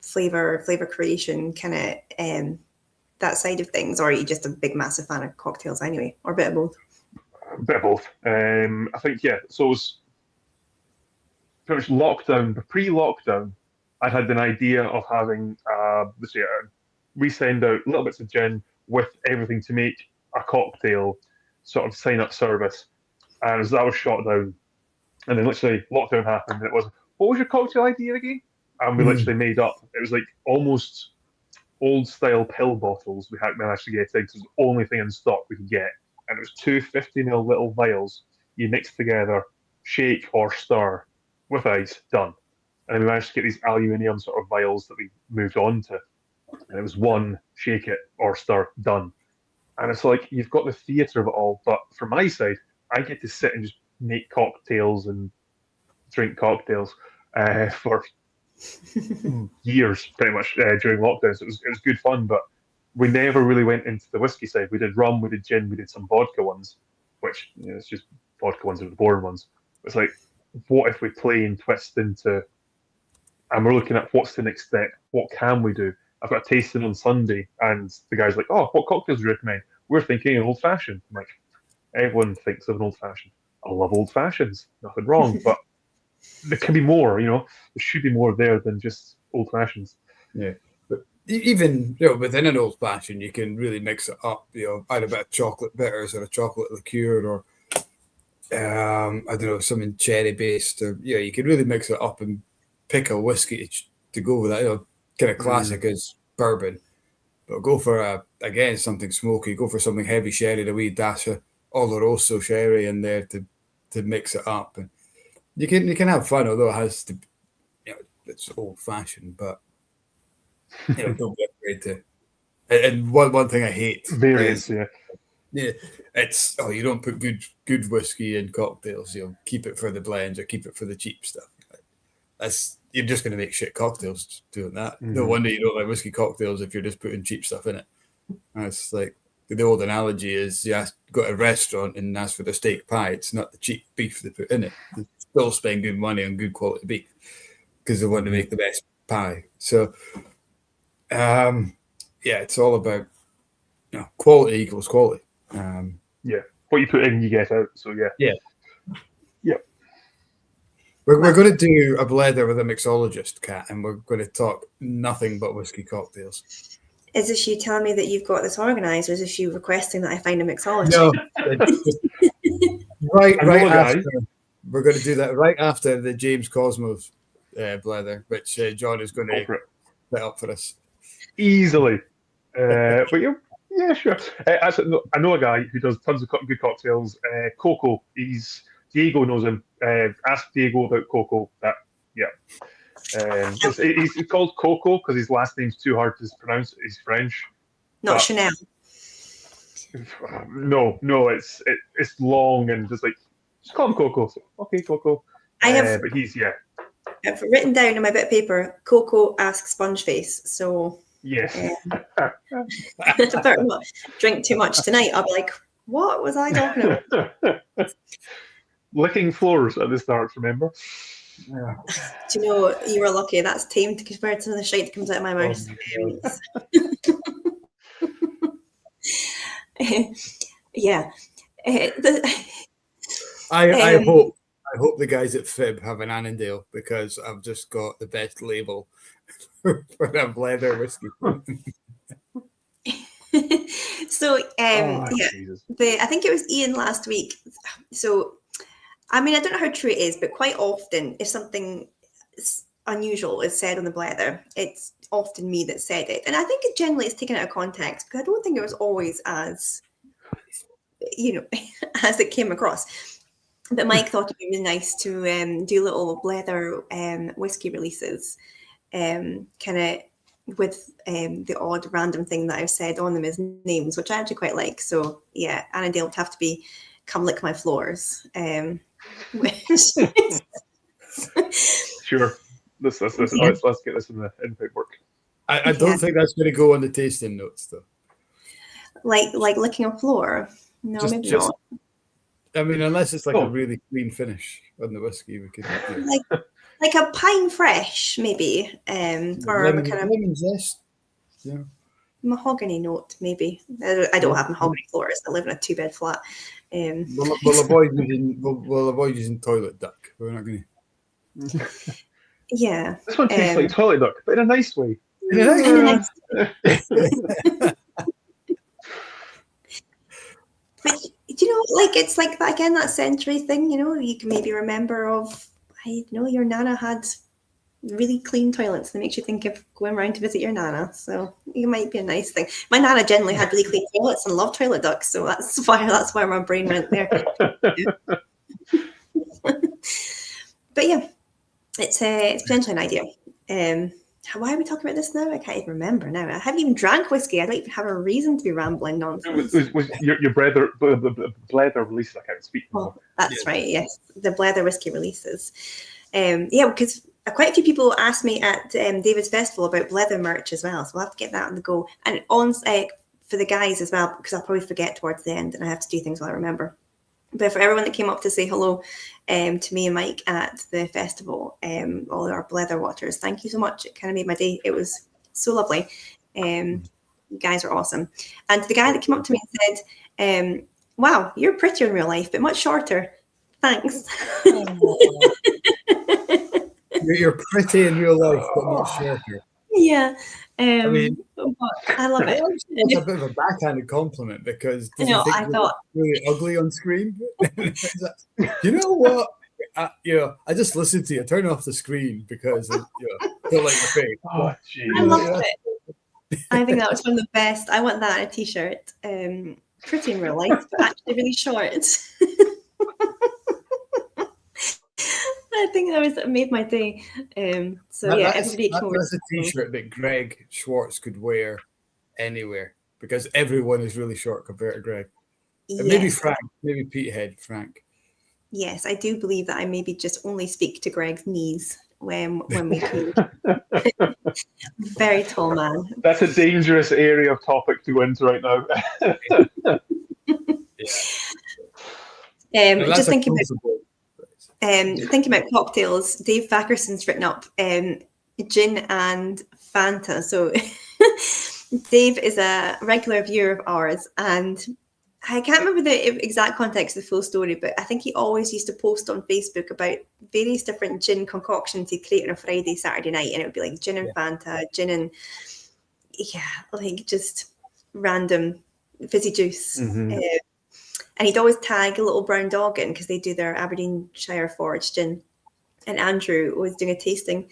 flavor creation, kind of that side of things, or are you just a big, massive fan of cocktails anyway, or a bit of both? A bit of both. I think, so it was pretty much lockdown, but pre-lockdown, I had an idea of having, we send out little bits of gin with everything to make a cocktail sort of sign-up service. And that was shot down. And then literally lockdown happened, and it was, what was your cocktail idea again? And we literally made up, it was like almost old style pill bottles we had managed to get in, because it was the only thing in stock we could get. And it was 2 50ml little vials you mix together, shake or stir with ice, done. And then we managed to get these aluminium sort of vials that we moved on to. And it was one, shake it or stir, done. And it's like, you've got the theatre of it all, but from my side, I get to sit and just make cocktails and drink cocktails for years, pretty much, during lockdown. So it was good fun, but we never really went into the whiskey side. We did rum, we did gin, we did some vodka ones, which it's just vodka ones are the boring ones. It's like, what if we play and twist into, and we're looking at what's the next step? What can we do? I've got a tasting on Sunday, and the guy's like, "Oh, what cocktails do you recommend?" We're thinking an old fashioned. I'm like, everyone thinks of an old fashioned. I love old fashions, nothing wrong, but there can be more. There should be more there than just old fashions. Yeah, but even within an old fashioned, you can really mix it up. Add a bit of chocolate bitters or a chocolate liqueur, or I don't know, something cherry based, or you can really mix it up and pick a whiskey to go with that. Kind of classic is bourbon, but go for again something smoky. Go for something heavy sherry, a wee dash of Oloroso sherry in there to mix it up, and you can have fun. Although it has to, it's old fashioned, but don't get afraid to. And one thing I hate variants, it's you don't put good whiskey in cocktails. Keep it for the blends or keep it for the cheap stuff. You're just going to make shit cocktails doing that. No wonder you don't like whiskey cocktails if you're just putting cheap stuff in it. That's like the old analogy is you go to a restaurant and ask for the steak pie. It's not the cheap beef they put in it. They still spend good money on good quality beef because they want to make the best pie. So, it's all about quality equals quality. What you put in, you get out. So Yeah. Yep. We're going to do a blether with a mixologist, Kat, and we're going to talk nothing but whiskey cocktails. Is this you telling me that you've got this organised, or is this you requesting that I find a mixologist? No. right after. We're going to do that right after the James Cosmos blether, which John is going to set up for us. Easily. But sure. I know a guy who does tons of good cocktails. Coco, Diego knows him. Ask Diego about Coco. He's called Coco because his last name's too hard to pronounce. He's French. Not Chanel. No, it's long and just call him Coco. So, okay, Coco. I have. But he's I've written down on my bit of paper, Coco asks Spongeface. So yes. If I better not drink too much tonight, I'll be like, what was I talking about? Licking floors at the start, remember? Yeah. Do you know, you were lucky. That's tame compared to the shite that comes out of my mouth. I hope the guys at Fib have an Annandale because I've just got the best label for a blether whiskey. So Jesus. I think it was Ian last week. So I mean, I don't know how true it is, but quite often if something unusual is said on the blether, it's often me that said it. And I think generally it's taken out of context because I don't think it was always as, as it came across. But Mike thought it'd be really nice to do little blether whiskey releases, kind of with the odd random thing that I've said on them as names, which I actually quite like. So yeah, Annandale would have to be "Come Lick My Floors." Sure. Let's get this in the input work. I don't think that's going to go on the tasting notes though. Like licking a floor? No, maybe not. I mean, unless it's a really clean finish on the whiskey, we could like a pine fresh, maybe, or lemon, kind of lemon zest. Yeah. Mahogany note, maybe. I don't have mahogany floors. I live in a 2-bed flat. We'll avoid using toilet duck. We're not going to. Yeah. This one tastes like toilet duck, but in a nice way. In a nice way. But it's like that again, that century thing. You can maybe remember of. Your nana had really clean toilets that makes you think of going around to visit your nana. So it might be a nice thing. My nana generally had really clean toilets and loved toilet ducks, so that's why my brain went there. But yeah, it's potentially an idea. Why are we talking about this now? I can't even remember now. I haven't even drank whiskey. I don't even have a reason to be rambling nonsense. Was your blether releases? I can't speak. Oh, that's right. Yes, the blether whiskey releases. Because quite a few people asked me at David's Festival about blether merch as well. So we'll have to get that on the go. And on for the guys as well, because I'll probably forget towards the end, and I have to do things while I remember. But for everyone that came up to say hello to me and Mike at the festival, all our blether watchers, thank you so much. It kind of made my day. It was so lovely. You guys are awesome. And the guy that came up to me and said, wow, you're prettier in real life, but much shorter. Thanks. You're pretty in real life, but much shorter. Yeah. I love it. It's a bit of a backhanded compliment because I thought really ugly on screen. You know what? I just listened to you. Turn off the screen because I feel like your face. Oh, geez. I loved it. I think that was one of the best. I want that on a t-shirt. Pretty in real life, but actually really short. I think that made my day. Everybody came over. That's a t-shirt that Greg Schwartz could wear anywhere because everyone is really short compared to Greg. And maybe Frank, maybe Petehead Frank. Yes, I do believe that I maybe just only speak to Greg's knees. when we could. Very tall man. That's a dangerous area of topic to go into right now. Just thinking about cocktails, Dave Fackerson's written up gin and Fanta. So Dave is a regular viewer of ours, and I can't remember the exact context of the full story, but I think he always used to post on Facebook about various different gin concoctions he'd create on a Friday, Saturday night, and it would be like gin and Fanta, gin and like just random fizzy juice. Mm-hmm. And he'd always tag a little brown dog in because they do their Aberdeenshire forage gin. And Andrew was doing a tasting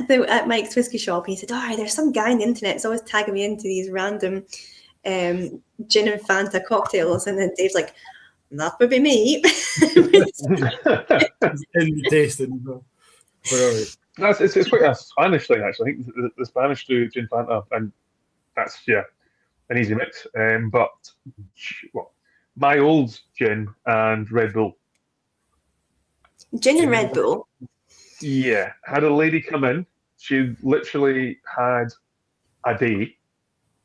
at Mike's whiskey shop. And he said, there's some guy on the internet who's always tagging me into these random gin and Fanta cocktails. And then Dave's like, that would be me. In the tasting. It's quite a Spanish thing, actually. I think the Spanish do gin Fanta, and that's, an easy mix. But my old gin and Red Bull. Gin and Red Bull? Yeah. Had a lady come in. She literally had a day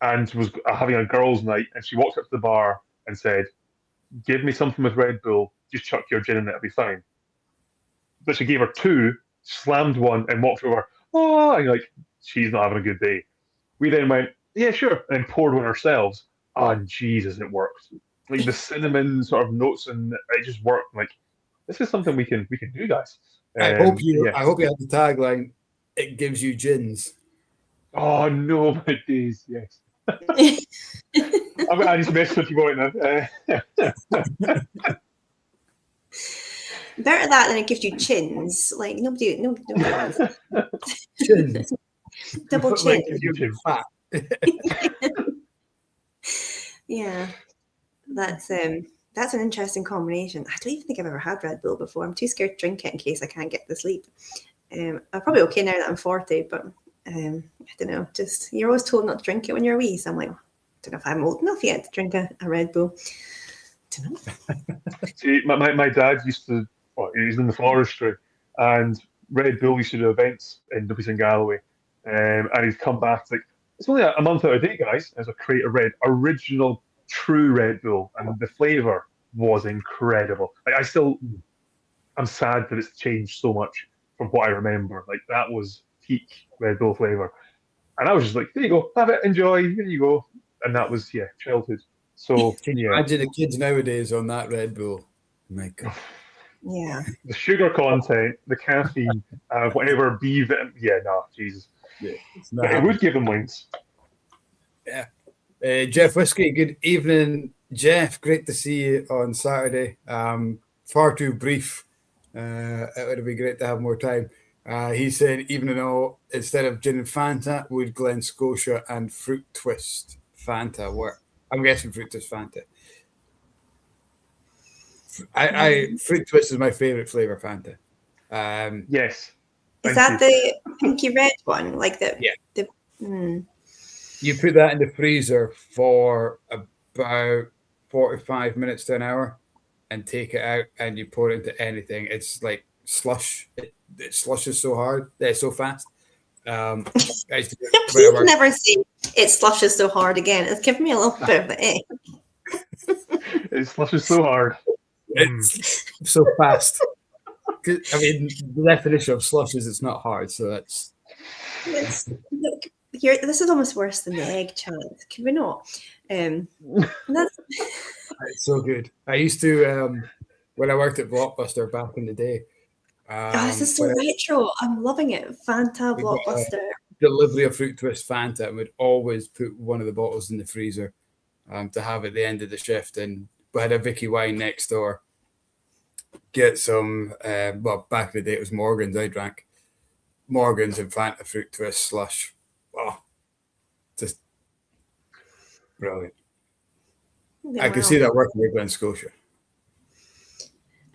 and was having a girls' night, and she walked up to the bar and said, give me something with Red Bull, just chuck your gin in it, it'll be fine. But she gave her two, slammed one, and walked over, and you're like, she's not having a good day. We then went, yeah, sure, and poured one ourselves. Oh, Jesus, it worked. Like the cinnamon sort of notes, and it just worked. Like, this is something we can do, guys. I hope you have the tagline, it gives you gins. Oh, no, my days, yes. I just messed with you right now. Better that than it gives you chins. Like nobody wants Chins. double chin. You're fat. Yeah, that's an interesting combination. I don't even think I've ever had Red Bull before. I'm too scared to drink it in case I can't get to sleep. I'm probably okay now that I'm 40, but I don't know. Just you're always told not to drink it when you're wee. So I'm like, I don't know if I'm old enough yet to drink a Red Bull. I don't know. See, my dad used to. He was in the forestry, and Red Bull used to do events in Dublin and Galloway, and he'd come back like, it's only a month out of date, guys. There's a crate of original, true Red Bull, and the flavour was incredible. Like, I'm sad that it's changed so much from what I remember. Like, that was peak Red Bull flavour, and I was just like, there you go, have it, enjoy, here you go, and that was childhood. So imagine the kids nowadays on that Red Bull. My God. Yeah. The sugar content, the caffeine, whatever B vitamin. Yeah, no, Jesus. Yeah, it would give them wings. Yeah. Jeff Whisky, good evening, Jeff. Great to see you on Saturday. Far too brief. It would be great to have more time. He said, even though instead of gin and Fanta, would Glen Scotia and Fruit Twist Fanta work? I'm guessing Fruit Twist Fanta. Fruit Twist is my favorite flavor Fanta. Yes. Is that the pinky red one? Like the yeah. You put that in the freezer for about 45 minutes to an hour and take it out and you pour it into anything. It's like slush. It slushes so hard. So fast. Please never say it slushes so hard again. It's giving me a little bit of the egg. It slushes so hard. It's so fast. I mean, the definition of slush is it's not hard, so that's. Look, this is almost worse than the egg challenge. Can we not? That's it's so good. I used to when I worked at Blockbuster back in the day. This is so retro. I'm loving it. Fanta Blockbuster. Delivery of Fruit Twist Fanta, and we'd always put one of the bottles in the freezer to have at the end of the shift, and we had a Vicky wine next door. Get some, back in the day it was Morgan's. I drank Morgan's and Fanta Fruit Twist slush. Oh, just brilliant. Yeah, I can see that working with Glen Scotia.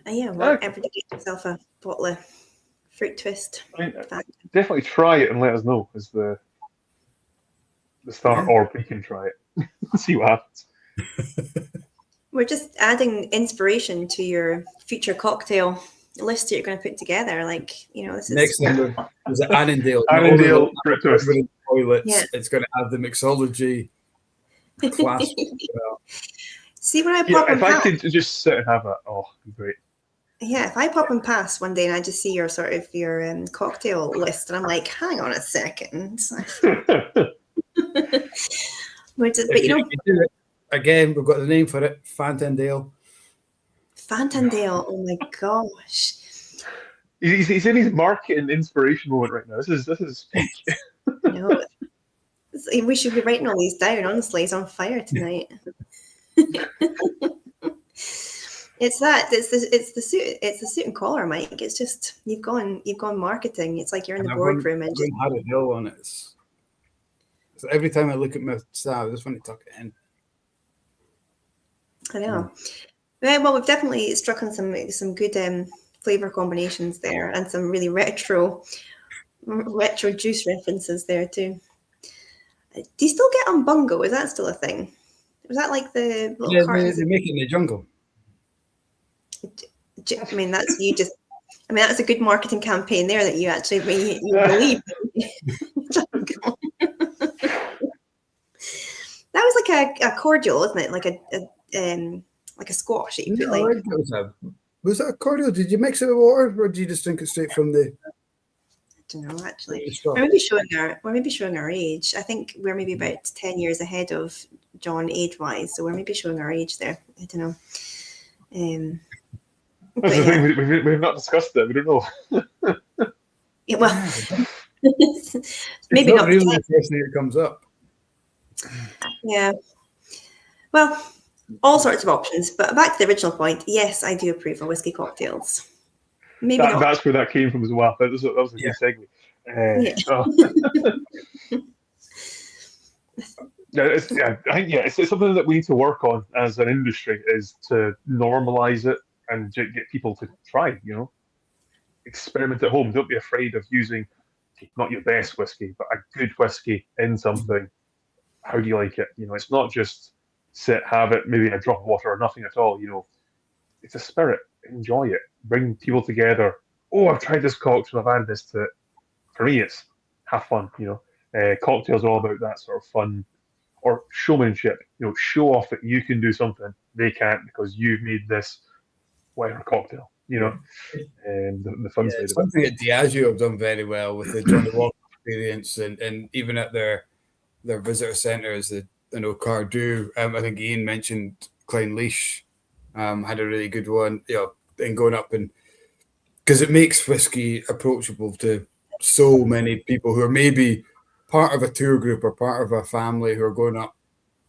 Everybody get yourself a bottle of Fruit Twist. Definitely try it and let us know as the start, or we can try it. See what happens. We're just adding inspiration to your future cocktail list that you're going to put together. Like, this is Next thing was at Annandale. Annandale fruit toast. Toilets. Yeah. It's going to have the mixology class. See, when I pop if and I pass, could just sit and have it, great. yeah, if I pop and pass one day and I just see your cocktail list, and I'm like, hang on a second. But Again, we've got the name for it, Fantandale. Fantandale, oh my gosh. He's in his marketing inspiration moment right now. This is peak. We should be writing all these down. Honestly, he's on fire tonight. It's the suit and collar, Mike. It's just you've gone marketing. It's like you're in the boardroom and just had a hill on it. So every time I look at my style, I just want to tuck it in. I know. Well, we've definitely struck on some good flavor combinations there, and some really retro juice references there too. Do you still get Umbungo? Is that still a thing? Was that like the little cartons? They make it in the jungle. I mean, that's you just. I mean, that's a good marketing campaign there that you actually believe. That was like a cordial, wasn't it? Like a squash that you put was that a cordial? Did you mix it with water, or did you just drink it straight from the? I don't know, actually. We're maybe showing our age. I think we're maybe about 10 years ahead of John age-wise, so we're maybe showing our age there. I don't know. That's the thing. We've not discussed it. We don't know. Yeah, well, maybe not really the first thing that comes up. Yeah. Well, all sorts of options. But back to the original point. Yes, I do approve of whiskey cocktails. Maybe not. That's where that came from as well. That was a good segue. It's something that we need to work on as an industry, is to normalize it and get people to try. Experiment at home. Don't be afraid of using not your best whiskey, but a good whiskey in something. How do you like it? It's not just sit, have it, maybe a drop of water or nothing at all. It's a spirit. Enjoy it. Bring people together. Oh, I've tried this cocktail. I've added this to it. For me, it's have fun. Cocktails are all about that sort of fun or showmanship. Show off that you can do something they can't because you've made this whatever cocktail. And the fun side of it. Something that Diageo have done very well with the Johnny Walker experience, and even at their visitor centres, Cardew. I think Ian mentioned Clynelish had a really good one. And going up, and because it makes whiskey approachable to so many people who are maybe part of a tour group or part of a family who are going up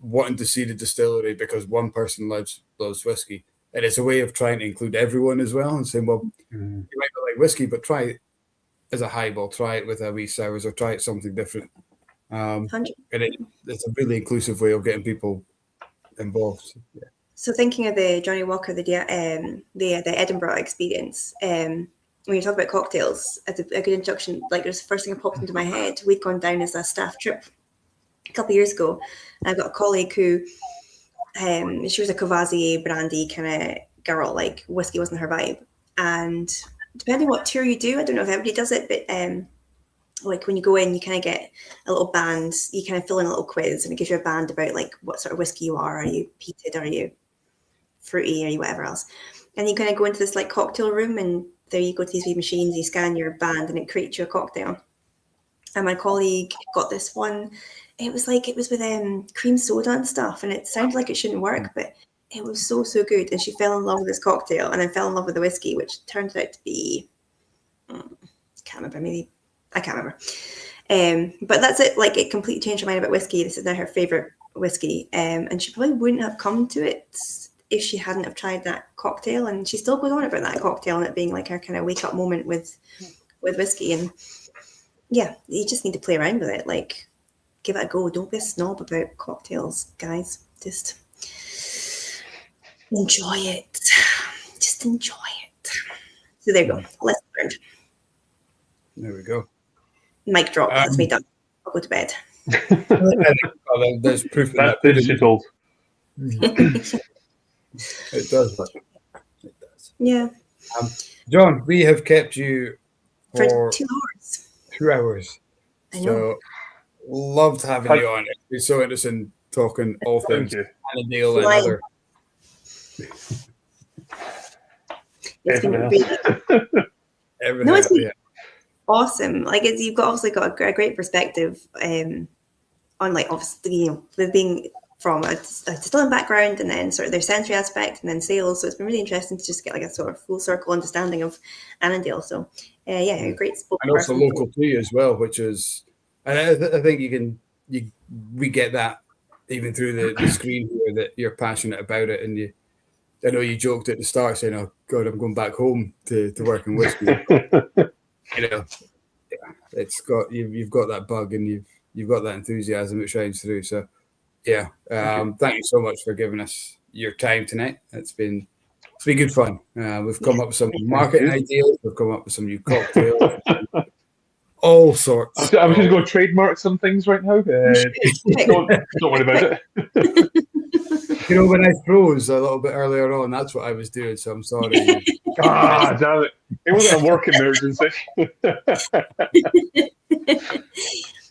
wanting to see the distillery because one person loves whiskey. And it's a way of trying to include everyone as well and saying, well, you might not like whiskey, but try it as a highball, try it with a wee sours, or try it something different. And it's a really inclusive way of getting people involved. Yeah. So thinking of the Johnny Walker, the Edinburgh experience, when you talk about cocktails, as a good introduction, like there's the first thing that popped into my head. We'd gone down as a staff trip a couple of years ago, and I've got a colleague who, she was a Courvoisier brandy kind of girl, like whiskey wasn't her vibe. And depending what tour you do, I don't know if everybody does it, but like when you go in, you kind of get a little band, you kind of fill in a little quiz, and it gives you a band about like what sort of whiskey you are. Are you peated? Are you fruity? Are you whatever else? And you kind of go into this like cocktail room, and there you go to these wee machines, you scan your band, and it creates you a cocktail. And my colleague got this one. It was with cream soda and stuff, and it sounded like it shouldn't work, but it was so good. And she fell in love with this cocktail, and then fell in love with the whiskey, which turned out to be I can't remember. But that's it. Like, it completely changed her mind about whiskey. This is now her favorite whiskey, and she probably wouldn't have come to it if she hadn't have tried that cocktail. And she still goes on about that cocktail and it being like her kind of wake up moment with whiskey. And yeah, you just need to play around with it. Like, give it a go. Don't be a snob about cocktails, guys. Just enjoy it. Just enjoy it. So there you go. Lesson learned. There we go. Mic drop. That's me done. I'll go to bed. There's proof that digital. It does. It does. Yeah. John, we have kept you For for 2 hours. 2 hours. I know. So loved having you on. It's so interesting talking all Thank things you. Annandale and Flying. other. It's been Everything really Everything. No, it's been Yeah. awesome. Like you've obviously got a great perspective on, like, obviously, with being from a distilling background and then sort of their sensory aspect and then sales. So it's been really interesting to just get like a sort of full circle understanding of Annandale. So yeah, a great spokesperson. And also local to you as well, which is, and I think we get that even through the screen here, that you're passionate about it. And I know you joked at the start saying, "Oh God, I'm going back home to work in whiskey." It's got you've got that bug and you've got that enthusiasm that shines through. So yeah, thank you so much for giving us your time tonight. It's been good fun. We've come up with some marketing ideas. We've come up with some new cocktails, all sorts. I'm just going to trademark some things right now. Don't worry about it. When I froze a little bit earlier on, that's what I was doing. So I'm sorry. Damn it! It wasn't a work emergency.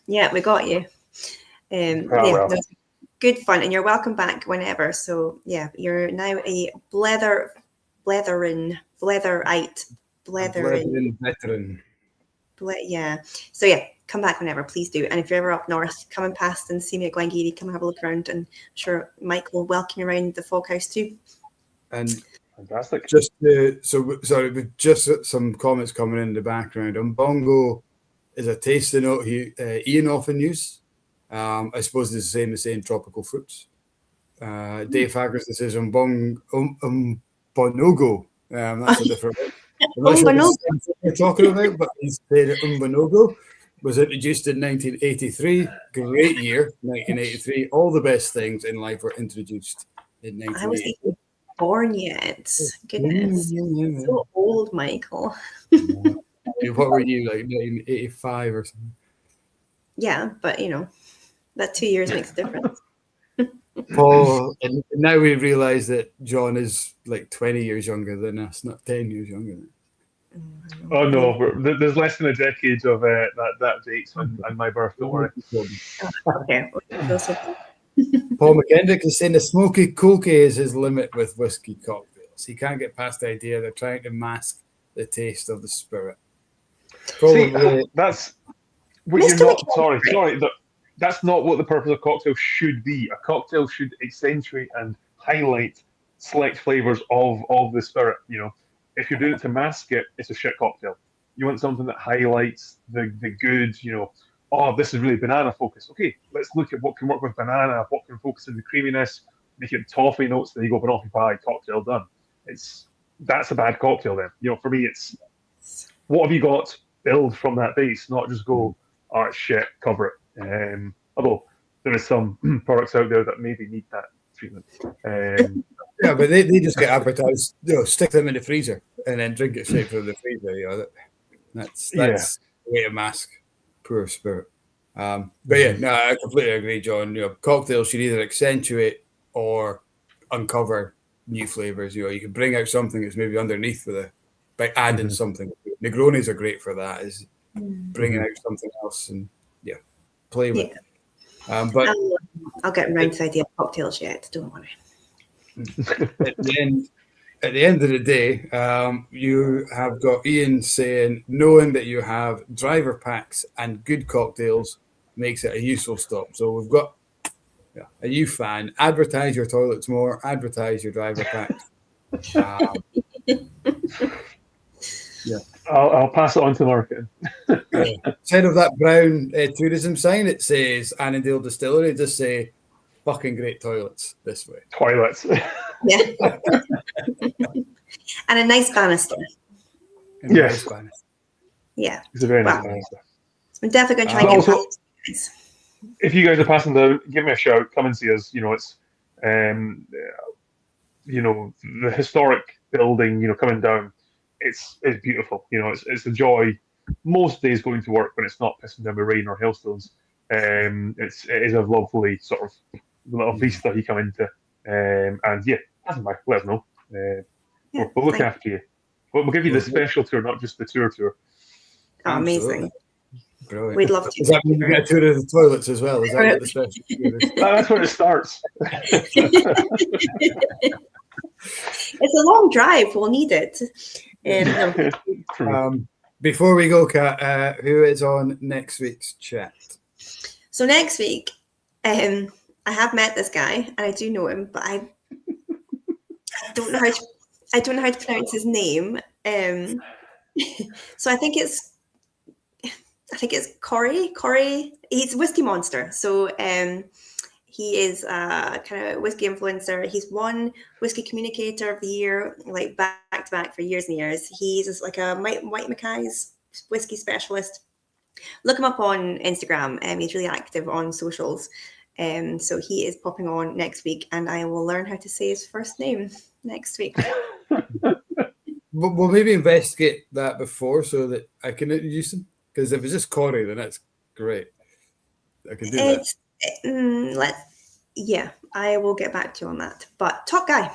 Yeah, we got you. Well. Good fun, and you're welcome back whenever. So yeah, you're now a Bletherite. Veteran. Yeah. So yeah, come back whenever, please do. And if you're ever up north, come and past and see me at Glengeary. Come and have a look around, and I'm sure Mike will welcome you around the Foghouse too. And fantastic. Just with just some comments coming in the background. Bongo is a tasting note Ian often uses. I suppose it's the same tropical fruits. Dave Haggerson says Bonogo. That's a different one. I'm not sure what we're talking about, but he's saying Bonogo was introduced in 1983. Great year, 1983. All the best things in life were introduced in 1983. I wasn't even born yet. Goodness. Yeah. So old, Michael. What were you, like 1985 or something? Yeah, but that 2 years makes a difference. Paul, and now we realise that John is like 20 years younger than us, not 10 years younger than us. Oh no, there's less than a decade of that date and my birth. Don't worry. Okay. Paul McKendrick is saying the smoky cokey is his limit with whiskey cocktails. He can't get past the idea they're trying to mask the taste of the spirit. See, that's what you're not. Sorry. That's not what the purpose of cocktail should be. A cocktail should accentuate and highlight select flavors of the spirit. If you're doing it to mask it, it's a shit cocktail. You want something that highlights the good. This is really banana focused. Okay, let's look at what can work with banana, what can focus on the creaminess, make it toffee notes. There you go, banoffee pie, cocktail done. That's a bad cocktail then. For me, it's what have you got? Build from that base, not just go, it's shit, cover it. Although there is some products out there that maybe need that treatment. Yeah, but they just get advertised. Stick them in the freezer and then drink it straight from the freezer. That's the way to mask poor spirit. But yeah, no, I completely agree, John. Cocktails should either accentuate or uncover new flavors. You can bring out something that's maybe underneath by adding something. Negronis are great for that. Is bringing out something else and play with. But I'll get around to the idea of cocktails yet. Don't worry. At the end of the day, you have got Ian saying, knowing that you have driver packs and good cocktails makes it a useful stop. So we've got a new fan. Advertise your toilets more. Advertise your driver packs. I'll pass it on to marketing. Instead of that brown tourism sign, it says Annandale Distillery. Just say fucking great toilets this way. Toilets. Yeah. And a nice banister. Yes. Yeah. It's a very nice banister. I'm definitely going to try and get past. If you guys are passing down, give me a shout. Come and see us. It's the historic building. Coming down. It's beautiful. It's a joy. Most days going to work when it's not pissing down with rain or hailstones. It is a lovely sort of little vista you come into. And yeah, doesn't matter. Let us know. We'll look after you. We'll give you the special tour, not just the tour. Oh, amazing. Brilliant. We'd love to. Does that mean you get a tour of the toilets as well? Is that what the special tour is? That's where it starts. It's a long drive. We'll need it. True. Before we go, Kat, who is on next week's chat? So next week, I have met this guy, and I do know him, but I don't know how to pronounce his name. So I think it's Corey. He's a whiskey monster. So he is a kind of whiskey influencer. He's won Whiskey Communicator of the Year, like back to back for years and years. He's just like a White Mackay's whiskey specialist. Look him up on Instagram. He's really active on socials. So he is popping on next week, and I will learn how to say his first name next week. We'll maybe investigate that before so that I can introduce him. Because if it's just Corey, then that's great. I can do that. Yeah, I will get back to you on that. But top guy.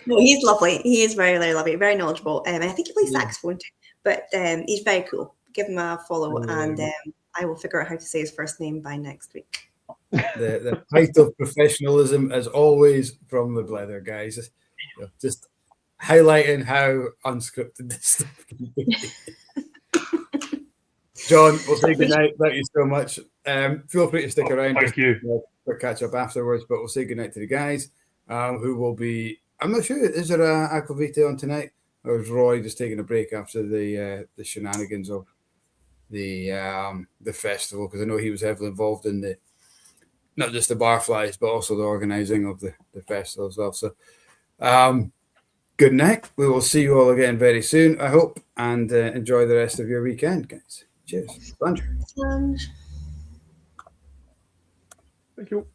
No, he's lovely. He is very, very lovely, very knowledgeable. I think he plays saxophone too. But he's very cool. Give him a follow, and I will figure out how to say his first name by next week. The height of professionalism, as always, from the Blether guys. Just highlighting how unscripted this stuff can be. John, we'll say goodnight. Thank you so much. Feel free to stick around. Thank you. For catch up afterwards, but we'll say goodnight to the guys who will be. I'm not sure. Is there a Aquavita on tonight, or is Roy just taking a break after the shenanigans of the festival? Because I know he was heavily involved in not just the barflies, but also the organising of the festival as well. So, good night. We will see you all again very soon, I hope, and enjoy the rest of your weekend, guys. Cheers. Lunge. Lunge. Thank you.